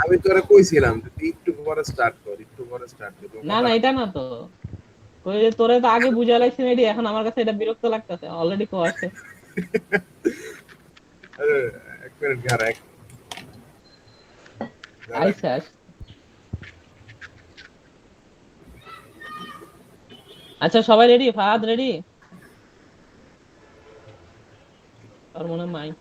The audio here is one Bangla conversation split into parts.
আমি তোরে কইছিলাম তুই একটু পরে স্টার্ট কর, না না, এটা না তো। ওই যে তোরে তো আগে বুঝা লাগছে এডি, এখন আমার কাছে এটা বিরক্ত লাগতেছে অলরেডি কোয়াশে। এক মিনিট ঘর এক দাঁড়া। আইসা আচ্ছা, সবাই রেডি? ফাহাদ রেডি? আর মনে হয় মাইক।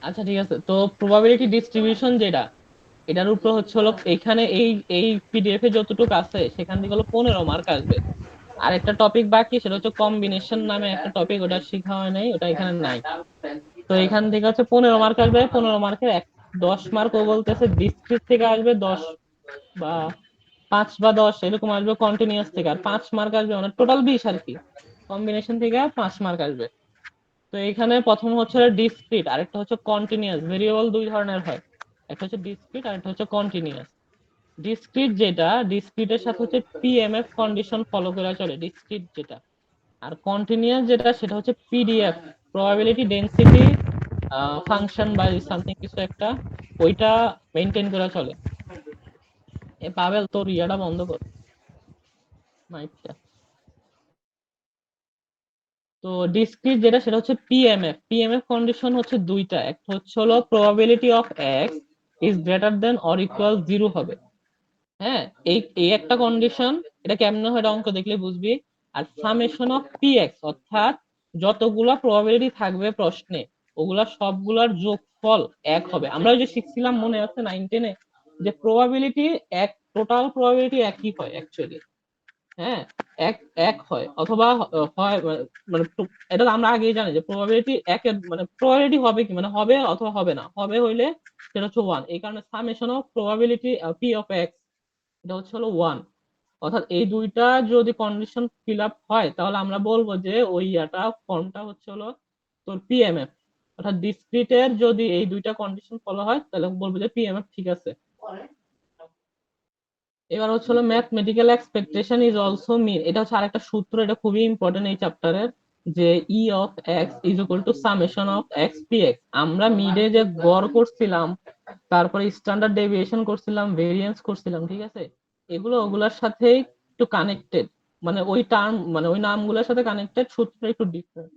আচ্ছা ঠিক আছে, তো প্রবাবিলিটি ডিস্ট্রিবিউশন যেটা, এটার উপর হচ্ছে হলো এখানে এই এই পিডিএফ এ যতটুকু আছে সেখান থেকে হলো 15 মার্ক আসবে। আর একটা টপিক বাকি, সেটা হচ্ছে কম্বিনেশন নামে একটা টপিক, ওটা শেখা হয় নাই, ওটা এখানে নাই। তো এখান থেকে হচ্ছে 15 মার্ক আসবে। 15 মার্কের 10 মার্ক ও বলতেছে ডিসক্রিট থেকে আসবে, 10 বা 5 বা 10 এরকম আসবে কন্টিনিউয়াস থেকে, আর 5 মার্ক আসবে, মানে টোটাল 20 আর কি। কম্বিনেশন থেকে 5 মার্ক আসবে। তো এখানে প্রথম হচ্ছে ডিসক্রিট, আরেকটা হচ্ছে কন্টিনিউয়াস। ভেরিয়েবল দুই ধরনের হয়, একটা হচ্ছে ডিসক্রিট আর একটা হচ্ছে কন্টিনিউয়াস। ডিসক্রিট যেটা, ডিসক্রিটের সাথে হচ্ছে পিএমএফ কন্ডিশন ফলো করে চলে ডিসক্রিট যেটা। আর কন্টিনিউয়াস যেটা, সেটা হচ্ছে পিডিএফ, প্রবাবিলিটি ডেনসিটি ফাংশন বা সামথিং কিছু একটা, ওইটা মেনটেন করে চলে। এ পাবেল, তোর ইয়াটা বন্ধ কর, মাইকটা। তো ডিসক্রিট যেটা, সেটা হচ্ছে পিএমএফ। পিএমএফ কন্ডিশন হচ্ছে দুইটা, একটা হচ্ছে হলো probability of x is greater than or equal 0 হবে। হ্যাঁ, এই এই একটা কন্ডিশন। এটা কেমনে হয়, এটা অঙ্ক দেখলে বুঝবি। আর সামেশন অফ পি এক্স, অর্থাৎ যতগুলা প্রবাবিলিটি থাকবে প্রশ্নে, ওগুলা সবগুলার যোগফল 1 হবে। আমরা ওই যে শিখছিলাম মনে আছে 9-10-এ, যে প্রবাবিলিটি এক, টোটাল প্রবাবিলিটি একই হয় অ্যাকচুয়ালি। হ্যাঁ, এক এক হয় অথবা হয়, মানে এটা তো আমরা আগেই জানি যে প্রবাবিলিটি একের, মানে প্রবাবিলিটি হবে কি, মানে হবে অথবা হবে না, হবে হইলে সেটা হচ্ছে 1। এই কারণে summation of probability P of x, এটা হচ্ছে হলো 1। অর্থাৎ এই দুইটা যদি কন্ডিশন ফিল আপ হয়, তাহলে আমরা বলবো যে ওই ইয়াটা ফর্মটা হচ্ছে হলো তোর পিএমএফ। অর্থাৎ ডিসক্রিটের যদি এই দুইটা কন্ডিশন ফলো হয়, তাহলে বলবো যে পিএমএফ ঠিক আছে। এবার হচ্ছে হলো ম্যাথমেটিক্যাল এক্সপেকটেশন ইজ অলসো মিন, এটা হচ্ছে আরেকটা সূত্র, এটা খুবই ইম্পর্টেন্ট এই চ্যাপ্টারের। যে ই of x is equal to summation of X P x. আমরা মিডে যে গড় করছিলাম, তারপরে স্ট্যান্ডার্ড ডেভিয়েশন করছিলাম, ভেরিয়েন্স করছিলাম, ঠিক আছে, এগুলো ওগুলোর সাথে একটু কানেক্টেড, মানে ওই টার্ম, মানে ওই নামগুলোর সাথে কানেক্টেড, সূত্রটা একটু ডিফারেন্ট।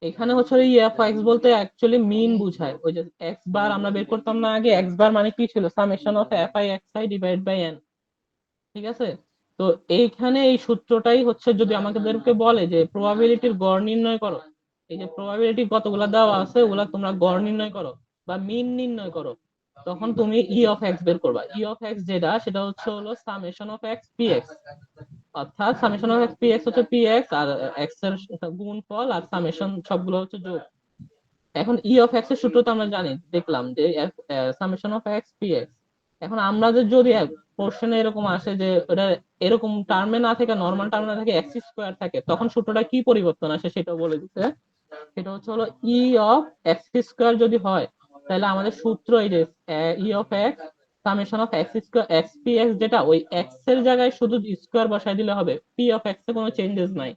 এখানে হচ্ছে ই এফ এক্স বলতে অ্যাকচুয়ালি মিন বুঝায়। ওই যে এক্স বার আমরা বের করতাম না আগে, এক্স বার মানে কি ছিল, summation of F I X I divide by N, ঠিক আছে। তো এইখানে এই সূত্রটাই হচ্ছে, যদি আমাদেরকে বলে যে প্রবাবিলিটির গড় নির্ণয় করো, এই যে প্রবাবিলিটি কতগুলা দেওয়া আছে ওগুলা তোমরা গড় নির্ণয় করো বা মিন নির্ণয় করো, তখন তুমি ই অফ এক্স বের করবা। ই অফ এক্স যেটা, সেটা হচ্ছে হলো summation of X P X. অর্থাৎ summation of X P X হচ্ছে পি এক্স আর এক্স এর গুণফল, আর সামেশন সবগুলো হচ্ছে যোগ। এখন ই অফ এক্স এর সূত্র তো আমরা জানি, দেখলাম যে summation of X P x. এখন আমরা যদি কোশ্চেনে এরকম আসে যে ওটা এরকম টার্মে না থেকে নর্মাল টার্মে না থেকে এক্স স্কোয়ার থাকে, তখন সূত্রটা কি পরিবর্তন আসে সেটা বলে দিতে। সেটা হচ্ছে হলো ই অফ এক্স স্কোয়ার যদি হয়, তাহলে আমাদের সূত্র এই যে ই of x summation of X square x P x, যেটা ওই এক্স এর জায়গায় শুধু স্কোয়ার বসাই দিলে হবে, পি অফ এক্স এ কোনো চেঞ্জেস নাই।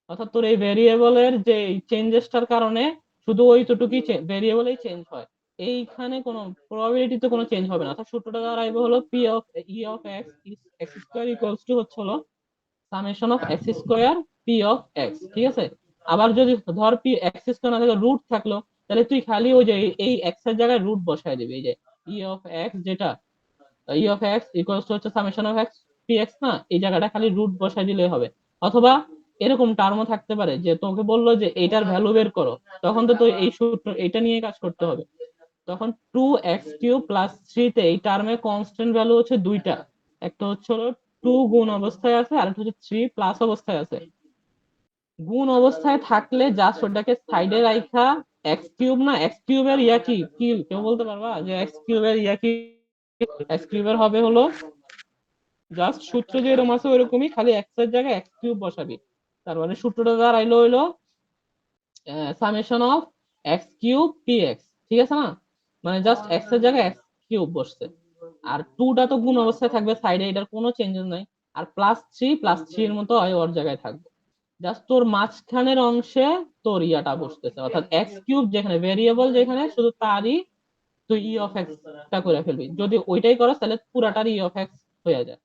অর্থাৎ তোর এই ভেরিয়েবলের যে চেঞ্জেসটার কারণে শুধু ওইটুকুই ভেরিয়েবলেই চেঞ্জ হয়, এইখানে কোনো প্রবাবিলিটিতে কোনো চেঞ্জ হবে না। অর্থাৎ সূত্রটা দাঁড়াইবে হলো P of E of x x square equals to হচ্ছে হলো summation of X square P of x, ঠিক আছে। আবার যদি ধর পি এক্স স্কোয়ার না থাকে, রুট থাকলো, তাহলে তুই খালি ওই যে এই এক্স এর জায়গায় রুট বসায় দিবি। এই যে ই অফ এক্স যেটা, E of X equals to হচ্ছে summation of X P X, না, এই জায়গাটা খালি রুট বসাই দিলে হবে। অথবা এরকম টার্মও থাকতে পারে যে তোকে বললো যে এইটার ভ্যালু বের করো, তখন তো তুই এই সূত্র এটা নিয়ে কাজ করতে হবে। তখন 2x³ + 3 তে এই টার্মে কনস্ট্যান্ট ভ্যালু হচ্ছে দুইটা, একটা হচ্ছে হলো 2 গুণ অবস্থায় আছে, আর একটা হচ্ছে 3 প্লাস অবস্থায় আছে। গুণ অবস্থায় থাকলে জাস্ট ওটাকে সাইডে রাখা, x³ না, x³ এর ইয়া কি কি কেউ বলতে পারবা যে x³ এর ইয়া কি? x³ হবে হলো জাস্ট সূত্র যে এরকম আছে ওইরকমই, খালি এক্স এর জায়গায় x³ বসাবি। তার মানে সূত্রটা দাঁড়াইলো হইলো সামেশন অফ x³ px, ঠিক আছে না? মানে জাস্ট এক্স এর জায়গায় x³ বসছে। আর টুটা তো গুণ অবস্থায় থাকবে সাইডে, এটার কোনো চেঞ্জেস নাই। আর +3 +3 এর মতো ওর জায়গায় থাকবে। জাস্ট তোর মাঝখানের অংশে তোর ইয়াটা বসতেছে, অর্থাৎ এক্স কিউব যেখানে ভেরিয়েবল যেখানে শুধু তারই তুই ই অফ এক্স টা করে ফেলবি। যদি ওইটাই করস তাহলে পুরাটার ই অফ এক্স হয়ে যায়।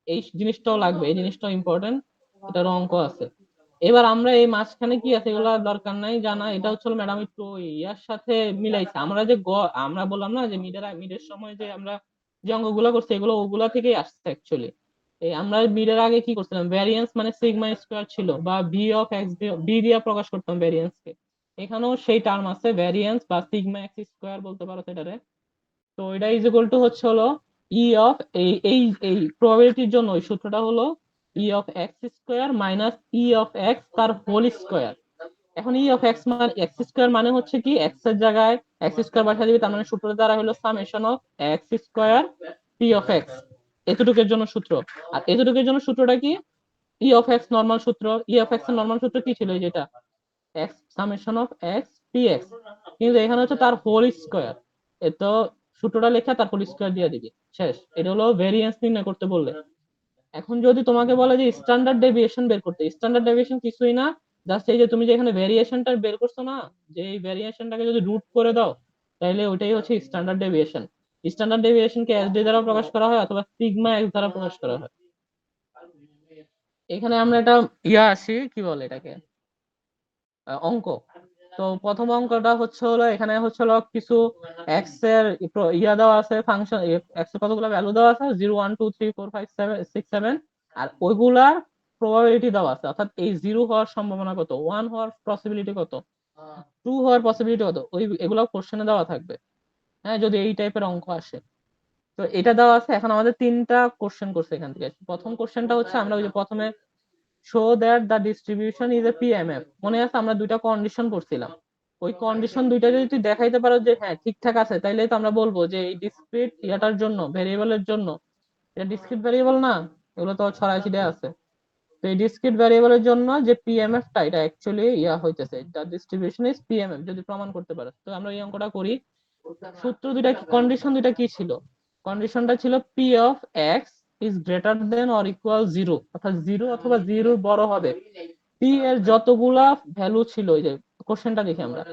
এই জিনিসটাও লাগবে, এই জিনিসটাও ইম্পর্টেন্ট, এটার অঙ্ক আছে। এবার আমরা এই মাঝখানে কি আছে এগুলো দরকার নাই জানা, এটা হচ্ছে ম্যাডাম একটু ইয়ার সাথে মিলাইছে। আমরা যে আমরা বললাম না যে মিডের সময় যে আমরা যে অঙ্কগুলো করছি এগুলো ওগুলা থেকেই আসছে অ্যাকচুয়ালি। এই আমরা মিডের আগে কি করছিলাম, ভ্যারিয়েন্স মানে সিগমা স্কোয়ার ছিল, বা ভি অফ এক্স বি দিয়ে প্রকাশ করতাম ভ্যারিয়েন্স কে। এখানেও সেই টার্ম আছে ভ্যারিয়েন্স বা সিগমা এক্স স্কোয়ার বলতে পারো সেটারে। তো এটা ইজ ইকুয়াল টু হচ্ছে হলো ই অফ এই এই এই প্রবাবিলিটির জন্য ওই সূত্রটা হলো E of X square minus E of X তার হোল স্কোয়ার। এখন ই অফ এক্স মানে এক্স স্কোয়ার মানে হচ্ছে কি এক্স এর জায়গায় এক্স স্কোয়ার বসা দিবি, তার মানে সূত্রের দ্বারা হলো summation of X square P of X, এতটুকুর জন্য সূত্র। আর এতটুকুর জন্য সূত্রটা কি, ই অফ এক্স নর্মাল সূত্র। ই অফ এক্স এর নর্মাল সূত্র কি ছিল, এই যেটা x summation of X P x, কিন্তু এখানে হচ্ছে তার হোল স্কোয়ার। তো সূত্রটা লেখা তার হোল স্কোয়ার দিয়ে দিবি, শেষ। এটা হলো ভেরিয়েন্স নির্ণয় করতে বললে। এখন যদি তোমাকে বলে যে স্ট্যান্ডার্ড ডেভিয়েশন বের করতে, স্ট্যান্ডার্ড ডেভিয়েশন কিছুই না, জাস্ট এই যে তুমি যে এখানে ভেরিয়েশনটা বের করছো না, যে এই ভেরিয়েশনটাকে যদি রুট করে দাও তাহলে ওইটাই হচ্ছে স্ট্যান্ডার্ড ডেভিয়েশন। স্ট্যান্ডার্ড ডেভিয়েশনকে এসডি দ্বারা প্রকাশ করা হয় অথবা সিগমা এক্স দ্বারা প্রকাশ করা হয়। এখানে আমরা এটা আসি কি বলে এটাকে, অঙ্ক। তো প্রথম অঙ্কটা হচ্ছে হলো এখানে হচ্ছে হলো কিছু এক্স এর দেওয়া আছে, ফাংশন এক্স এর কতগুলো ভ্যালু দেওয়া আছে, 0 1 2 3 4 5 6 7, আর ওইগুলার প্রবাবিলিটি দেওয়া আছে, অর্থাৎ এই 0 হওয়ার সম্ভাবনা কত, 1 হওয়ার পসিবিলিটি কত, 2 হওয়ার পসিবিলিটি কত, ওই এগুলো কোশ্চেনে দেওয়া থাকবে। হ্যাঁ, যদি এই টাইপের অঙ্ক আসে। তো এটা দেওয়া আছে। এখন আমাদের তিনটা কোশ্চেন করছে এখান থেকে। প্রথম কোশ্চেনটা হচ্ছে আমরা ওই যে প্রথমে show that the distribution is a PMF, মনে আছে আমরা দুইটা কন্ডিশন করছিলাম। ওই কন্ডিশন দুইটা যদি তুই দেখাইতে পারো যে হ্যাঁ ঠিকঠাক আছে, তাইলে তো আমরা বলবো যে এই ডিসক্রিট ইয়াটার জন্য ভেরিয়েবলের জন্য, এটা ডিসক্রিট ভেরিয়েবল না, এগুলো তো ছড়াই ছিটে আছে। তো এই ডিসক্রিট ভেরিয়েবলের জন্য যে পিএমএফ টা এটা অ্যাকচুয়ালি হইতেছে দ্য ডিস্ট্রিবিউশন ইজ পিএমএফ, যদি প্রমাণ করতে পারো। তো আমরা এই অঙ্কটা করি। সূত্র দুইটা, কন্ডিশন দুইটা কি ছিল, কন্ডিশনটা ছিল P of x is greater than or equal 0, অর্থাৎ 0 অথবা 0 বড় হবে পি এর যতগুলা ভ্যালু ছিল। এই যে কোশ্চেনটা দেখি আমরা,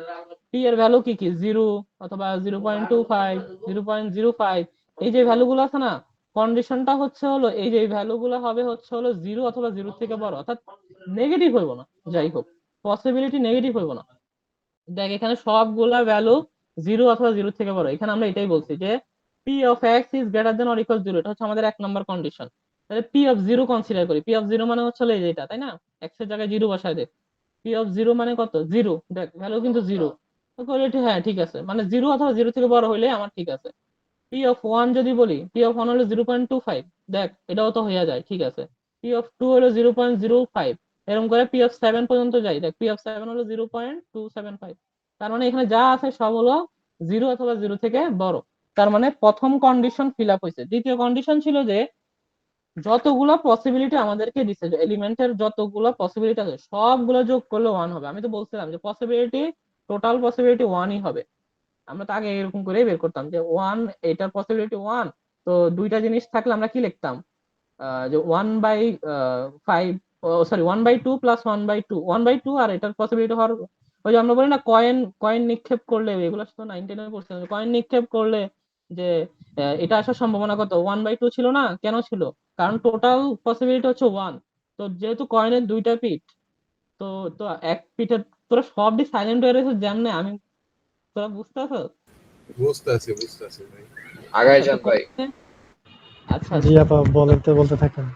পি এর ভ্যালু কি কি, 0 অথবা 0.25 0.05, এই যে ভ্যালু গুলো আছে না, কন্ডিশনটা হচ্ছে হলো এই যে ভ্যালু গুলো হবে হচ্ছে হলো 0 অথবা 0 থেকে বড়, অর্থাৎ নেগেটিভ হইব না, যাই হোক পসিবিলিটি নেগেটিভ হইব না। দেখ এখানে সবগুলা ভ্যালু 0 অথবা 0 থেকে বড়, এখানে আমরা এটাই বলছি যে P of x is greater than or equal 0, এটা হচ্ছে আমাদের এক নম্বর কন্ডিশন। তাহলে পি অফ 0 কনসিডার করি, পি অফ 0 মানে হচ্ছে হলো এই যে এটা, তাই না, এক্স এর জায়গায় 0 বসায় দে। পি অফ 0 মানে কত, 0, দেখ ভ্যালু কিন্তু 0। হ্যাঁ ঠিক আছে, মানে 0 অথবা 0 থেকে বড় হইলে আমার ঠিক আছে। পি অফ 1 যদি বলি, পি অফ 1 হলো 0.25, দেখ এটাও তো হয়ে যায়, ঠিক আছে। পি অফ 2 হলো 0.05, এরকম করে পি অফ 7 পর্যন্ত যাই, দেখ পি অফ 7 হলো 0.275। তার মানে এখানে যা আছে সব হলো 0 অথবা 0 থেকে বড়। তার মানে প্রথম কন্ডিশন ফিল আপ হয়েছে। দ্বিতীয় কন্ডিশন ছিল যে যতগুলো পসিবিলিটি আমাদেরকে দিছে, এলিমেন্টের যতগুলো পসিবিলিটি আছে সবগুলো যোগ করলে 1 হবে। আমি তো বলছিলাম যে পসিবিলিটি, টোটাল পসিবিলিটি 1ই হবে। আমরা তো আগে এরকম করে বের করতাম যে 1, এটার পসিবিলিটি 1। তো দুইটা জিনিস থাকলে আমরা কি লিখতাম, যে 1/5, সরি 1/2 প্লাস 1/2, 1/2, আর এটার পসিবিলিটি হওয়ার, ওই যে আমরা বলি না কয়েন কয়েন নিক্ষেপ করলে, এগুলো তো 9 10 এ পড়ছিলাম, কয়েন নিক্ষেপ করলে যে এটা আসার সম্ভাবনা কত, 1/2 ছিল না, কেন ছিল, কারণ টোটাল পসিবিলিটি হচ্ছে 1। তো যেহেতু কয়েনের দুইটা পিঠ, তো তো এক পিঠে তোরা সবই সাইলেন্ট হয়ে রয়েছে যেমনে আমি, তোরা বুঝতে পারছো? বুঝতে আছে ভাই। আগায় আচ্ছা তো যান ভাই। আচ্ছা জি আচ্ছা। আপা, বলতে থাকেন।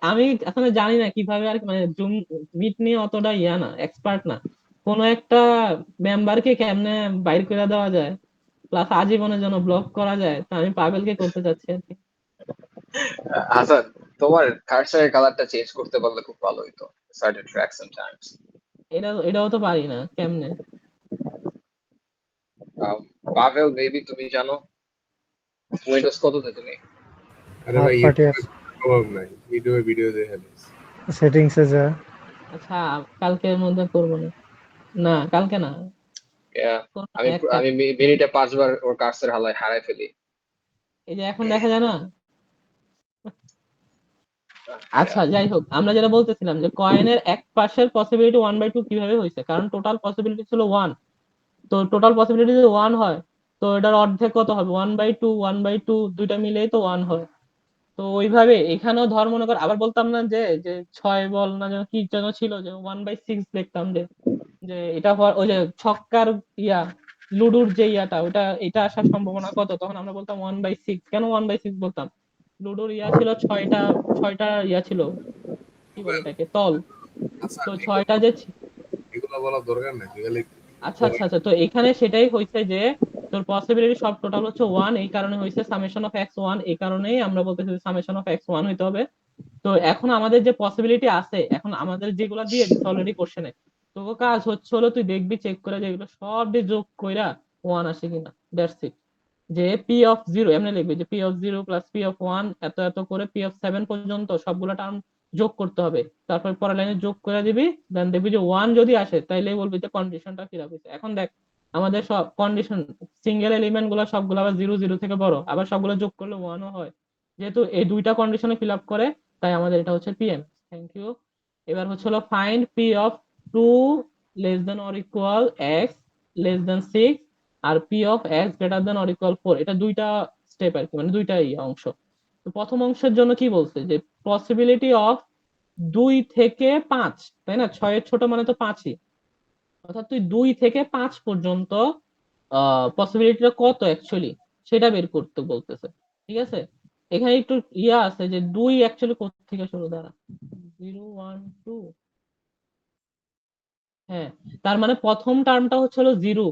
আমি আসলে জানি না কিভাবে আর মানে জুম মিট নিয়ে অতটা না, এক্সপার্ট না। কোন একটা মেম্বারকে কেমনে বাইর করে দেওয়া যায় প্লাস আজীবনের জন্য ব্লক করা যায়, তো আমি পাবেলকে করতে চাচ্ছি আর কি। হাসান, তোমার কার্সারের কালারটা চেঞ্জ করতে পারলে খুব ভালো হইতো। Certain track sometimes. এটাও তো পারি না কেমনে। পাভেল মেবি তুমি জানো, উইন্ডোজ কততে তুমি? আরে হাফ ভাই পার্টি ইউটিউবে প্রভাব নাই, ইউটিউবে ভিডিও দেখে নিস। সেটিংস এ যা। আচ্ছা, কালকের মধ্যে করবো না, না কালকে না, Yeah, করবো না আমি একটা। আমি মিনিটে 5 বার ওর কার্সার হারাই ফেলি। এই যে এখন দেখা যায় না, আচ্ছা যাই হোক, আমরা যেটা বলতেছিলাম যে কয়েনের এক পাশের পসিবিলিটি 1/2 কিভাবে হয়েছে, কারণ টোটাল পসিবিলিটি ছিল 1। তো টোটাল পসিবিলিটি যদি 1 হয়, তো এটার অর্ধেক কত হবে? 1/2, 1/2 দুইটা মিলেই তো 1 হয়। তো ওইভাবে এখানেও ধর মনে কর, আবার বলতাম না যে যে 6 বল না যেন কি যেন ছিল, যে 1/6 দেখতাম, যে যে এটা ওই যে ছক্কার ইয়া, লুডুর যে ইয়াটা, ওটা এটা আসার সম্ভাবনা কত, তখন আমরা বলতাম 1/6। কেন 1/6 বলতাম? লুডোর ইয়া ছিল ছয়টা, ছয়টা ইয়া ছিল, কি বলে এটাকে, তল। আচ্ছা, তো ছয়টা যে এগুলো বলার দরকার নেই, খালি আচ্ছা আচ্ছা আচ্ছা, তো এখানে সেটাই হয়েছে যে তোর পসিবিলিটি সব টোটাল হচ্ছে 1, এই কারণে হয়েছে সামেশন অফ এক্স 1, এই কারণেই আমরা বলতেছি সামেশন অফ এক্স 1 হইতে হবে। তো এখন আমাদের যে পসিবিলিটি আছে, এখন আমাদের যেগুলা দিয়ে দিচ্ছে অলরেডি কোশ্চেনে, তো কাজ হচ্ছে হলো তুই দেখবি চেক করে যে এগুলো সব দিয়ে যোগ কইরা 1 আসে কিনা, দ্যাটস ইট। যে পি অফ জিরো এমনি লিখবি যে P of zero plus P of one এত এত করে পি অফ 7 পর্যন্ত সবগুলো টার্ম যোগ করতে হবে, তারপর পরের লাইনে যোগ করে দিবি, দেন দেখবি যে 1 যদি আসে তাইলে বলবি যে কন্ডিশনটা ফিল আপ হয়েছে। এখন দেখ, আমাদের সব কন্ডিশন সিঙ্গেল এলিমেন্ট গুলো সবগুলো আবার জিরো জিরো থেকে বড়, আবার সবগুলো যোগ করলে 1ও হয়, যেহেতু এই দুইটা কন্ডিশনে ফিল আপ করে, তাই আমাদের এটা হচ্ছে পিএম। Thank you. এবার হচ্ছে হলো find P of 2 less than or equal X less than 6 আর P of X greater than or equal 4। এটা দুইটা স্টেপ আর কি, মানে দুইটাই অংশ। তো প্রথম অংশের জন্য কি বলছে, যে পসিবিলিটি অফ 2 থেকে 5, তাই না? 6-এর ছোট মানে তো 5ই, অর্থাৎ তুই 2 থেকে 5 পর্যন্ত পসিবিলিটিটা কত অ্যাকচুয়ালি, সেটা বের করতে বলতেছে। ঠিক আছে, এখানে একটু ইয়া আছে যে 2 অ্যাকচুয়ালি কোথা থেকে শুরু, দাঁড়া, 0 1 2, হ্যাঁ, তার মানে প্রথম টার্মটা হচ্ছে হলো 0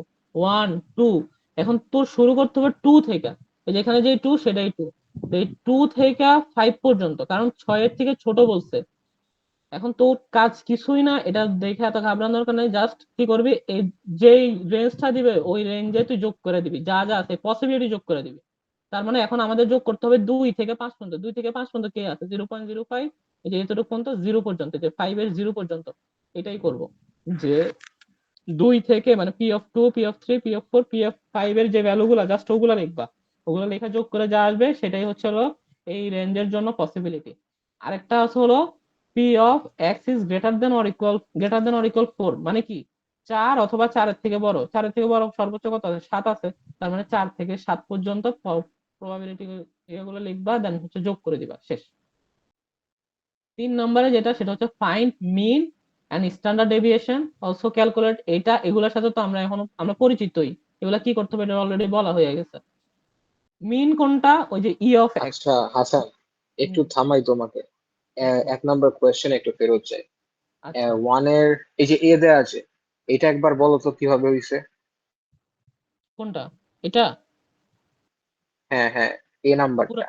1 2। এখন তোর শুরু করতে হবে 2 থেকে, এই যেখানে যে 2 সেটাই 2, এই 2 থেকে 5 পর্যন্ত, কারণ 6-এর থেকে ছোট বলছে। এখন তোর কাজ কিছুই না, এটা দেখে এত ঘাবড়ানোর দরকার নেই, জাস্ট কি করবি, এই যেই রেঞ্জটা দিবে ওই রেঞ্জে তুই যোগ করে দিবি, যা যা আছে পসিবিলিটি যোগ করে দিবি। তার মানে এখন আমাদের যোগ করতে হবে 2 থেকে 5 পর্যন্ত। 2 থেকে 5 পর্যন্ত কে আছে? 0.05, এই যে এতটুকু পর্যন্ত 0 পর্যন্ত, যে 5-এর 0 পর্যন্ত, এটাই করব। যে 2 থেকে মানে P of 2, P of 3, P of 4, P of 5 এর যে ভ্যালু গুলা জাস্ট ওগুলা লিখবা, ওগুলো লেখা যোগ করে যা আসবে সেটাই হচ্ছে হলো এই রেঞ্জের জন্য পসিবিলিটি। আরেকটা আছে হলো P of x is greater than or equal 4, মানে কি 4 অথবা 4-এর থেকে বড়। 4-এর থেকে বড় সর্বোচ্চ কত আছে? 7 আছে, তার মানে 4 থেকে 7 পর্যন্ত প্রবাবিলিটি এগুলো লিখবা, দেন হচ্ছে যোগ করে দিবা, শেষ। 3 নম্বরে যেটা, সেটা হচ্ছে find mean and standard deviation also calculate. এটা এগুলোর সাথে তো আমরা পরিচিতই, এগুলা কি করতে হবে এটা অলরেডি বলা হয়ে গেছে। মিন কোনটা? ওই যে ই অফ এক্স। আচ্ছা হাসান, একটু থামাই তোমাকে। 1 নম্বর কোয়েশ্চেন একটু ফেরত যাই। আচ্ছা, 1-এর এই যে এ দেয়া আছে, এটা একবার বলো তো কিভাবে হইছে? কোনটা? এটা হ্যাঁ হ্যাঁ, এ পুরো নাম্বারটা।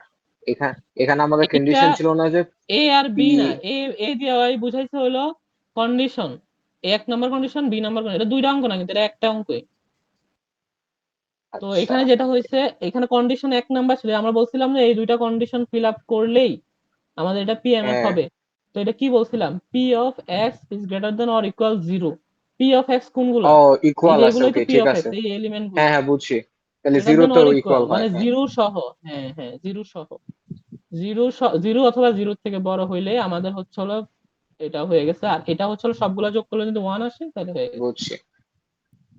এখানে এখানে আমাদের এটা কন্ডিশন ছিল না যে এ আর পি? বি না, এ এ দিয়ে ওই বুঝাইছে হলো কন্ডিশন, 1 নম্বর কন্ডিশন, 2 নম্বর কন্ডিশন, এটা দুইটা অঙ্ক না কিন্তু, এটা একটা অঙ্কই। তো আচ্ছা, এখানে যেটা হয়েছে, এখানে কন্ডিশন 1 নাম্বার ছিল, আমরা বলছিলাম যে এই দুইটা কন্ডিশন ফিল আপ করলেই আমাদের এটা পিএমএফ হ্যাঁ। হবে। তো এটা কি বলছিলাম, P of x is greater than or equal 0। P of x কোনগুলা? ও, এই ইকুয়াল যে আছে, এগুলোই তো ওকে পি ঠিক অফ আছে। এক্স, এই এলিমেন্ট গুলো হ্যাঁ হ্যাঁ, বুঝছি। তাহলে গ্রেটার জিরো দেন তো অর ইকুয়াল ইকুয়াল হয়, মানে হ্যাঁ। 0 সহ, হ্যাঁ হ্যাঁ 0 সহ, 0 0 অথবা 0 থেকে বড় হইলে আমাদের হচ্ছে হলো এটা হয়ে গেছে। আর এটা হচ্ছে হলো সবগুলা যোগ করলে যদি 1 আসে তাহলে হয়ে গেছে। বুঝছি।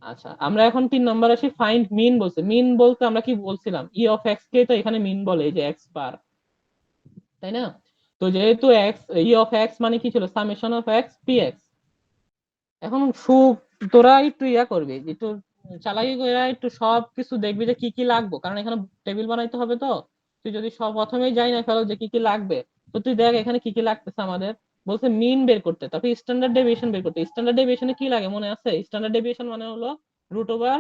আচ্ছা, আমরা এখন 3 নম্বর আসি, ফাইন্ড মিন বলছে। মিন বলতে আমরা কি বলছিলাম, ই অফ এক্স কে তো এখানে মিন বলে, এই যে এক্স বার, তাই না? তো যেহেতু এক্স, ই অফ এক্স মানে কি ছিল, summation of X P x. এখন তোরা একটু ইয়া করবি, একটু চালাকি করে একটু সব কিছু দেখবি যে কি কি লাগবে, কারণ এখানে টেবিল বানাইতে হবে। তো তুই যদি সব প্রথমেই যাই না ফেলো যে কি কি লাগবে, তো তুই দেখ এখানে কি কি লাগতেছে আমাদের। বলছে মিন বের করতে, তারপর স্ট্যান্ডার্ড ডেভিয়েশন বের করতে। স্ট্যান্ডার্ড ডেভিয়েশনে কি লাগে মনে আছে? স্ট্যান্ডার্ড ডেভিয়েশন মানে হলো রুট ওভার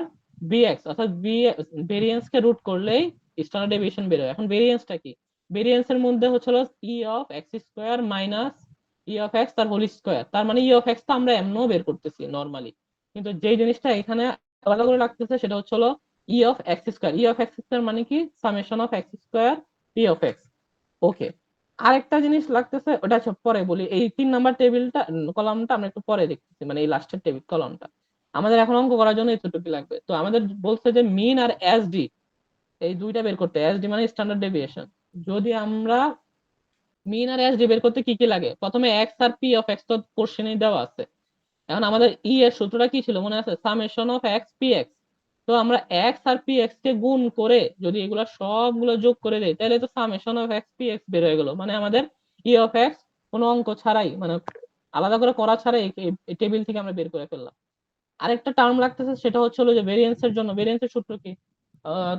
বি এক্স, অর্থাৎ বি ভেরিয়েন্স কে রুট করলেই স্ট্যান্ডার্ড ডেভিয়েশন বের হয়। এখন ভেরিয়েন্সটা কি? ভেরিয়েন্স এর মধ্যে হচ্ছে ই of X square minus E of X তার হোল স্কোয়ার। তার মানে ই অফ এক্স তো আমরা এমনও বের করতেছি নর্মালি, কিন্তু যেই জিনিসটা এখানে আলাদা করে লাগতেছে সেটা হচ্ছে হলো E of X square. E of X square মানে কি, summation of X square P of X. Okay, আরেকটা জিনিস লাগতেছে, ওটা আচ্ছা পরে বলি। এই 3 নম্বর টেবিলটা, কলামটা আমরা একটু পরে দেখতেছি, মানে এই লাস্টের টেবিল কলামটা আমাদের এখন অঙ্ক করার জন্য এতটুকু লাগবে। তো আমাদের বলছে যে মিন আর এস ডি, এই দুইটা বের করতে। এস ডি মানে স্ট্যান্ডার্ড ডেভিয়েশন। যদি আমরা মিন আর এসডি বের করতে কি কি লাগে? প্রথমে এক্স আর পি অফ এক্স তো কোশ্চেনে দেওয়া আছে। এখন আমাদের ই এর সূত্রটা কি ছিল মনে আছে? Summation of X P x. তো আমরা এক্স আর পি এক্স কে গুণ করে যদি এগুলা সবগুলো যোগ করে দেই তাহলে তো summation of X P x বের হয়ে গেল। মানে আমাদের ই অফ এক্স কোনো অঙ্ক ছাড়াই, মানে আলাদা করে করা ছাড়াই এই টেবিল থেকে আমরা বের করে ফেললাম। আরেকটা টার্ম লাগতেছে, সেটা হচ্ছে হলো যে ভেরিয়েন্স এর জন্য। ভেরিয়েন্সের সূত্র কি?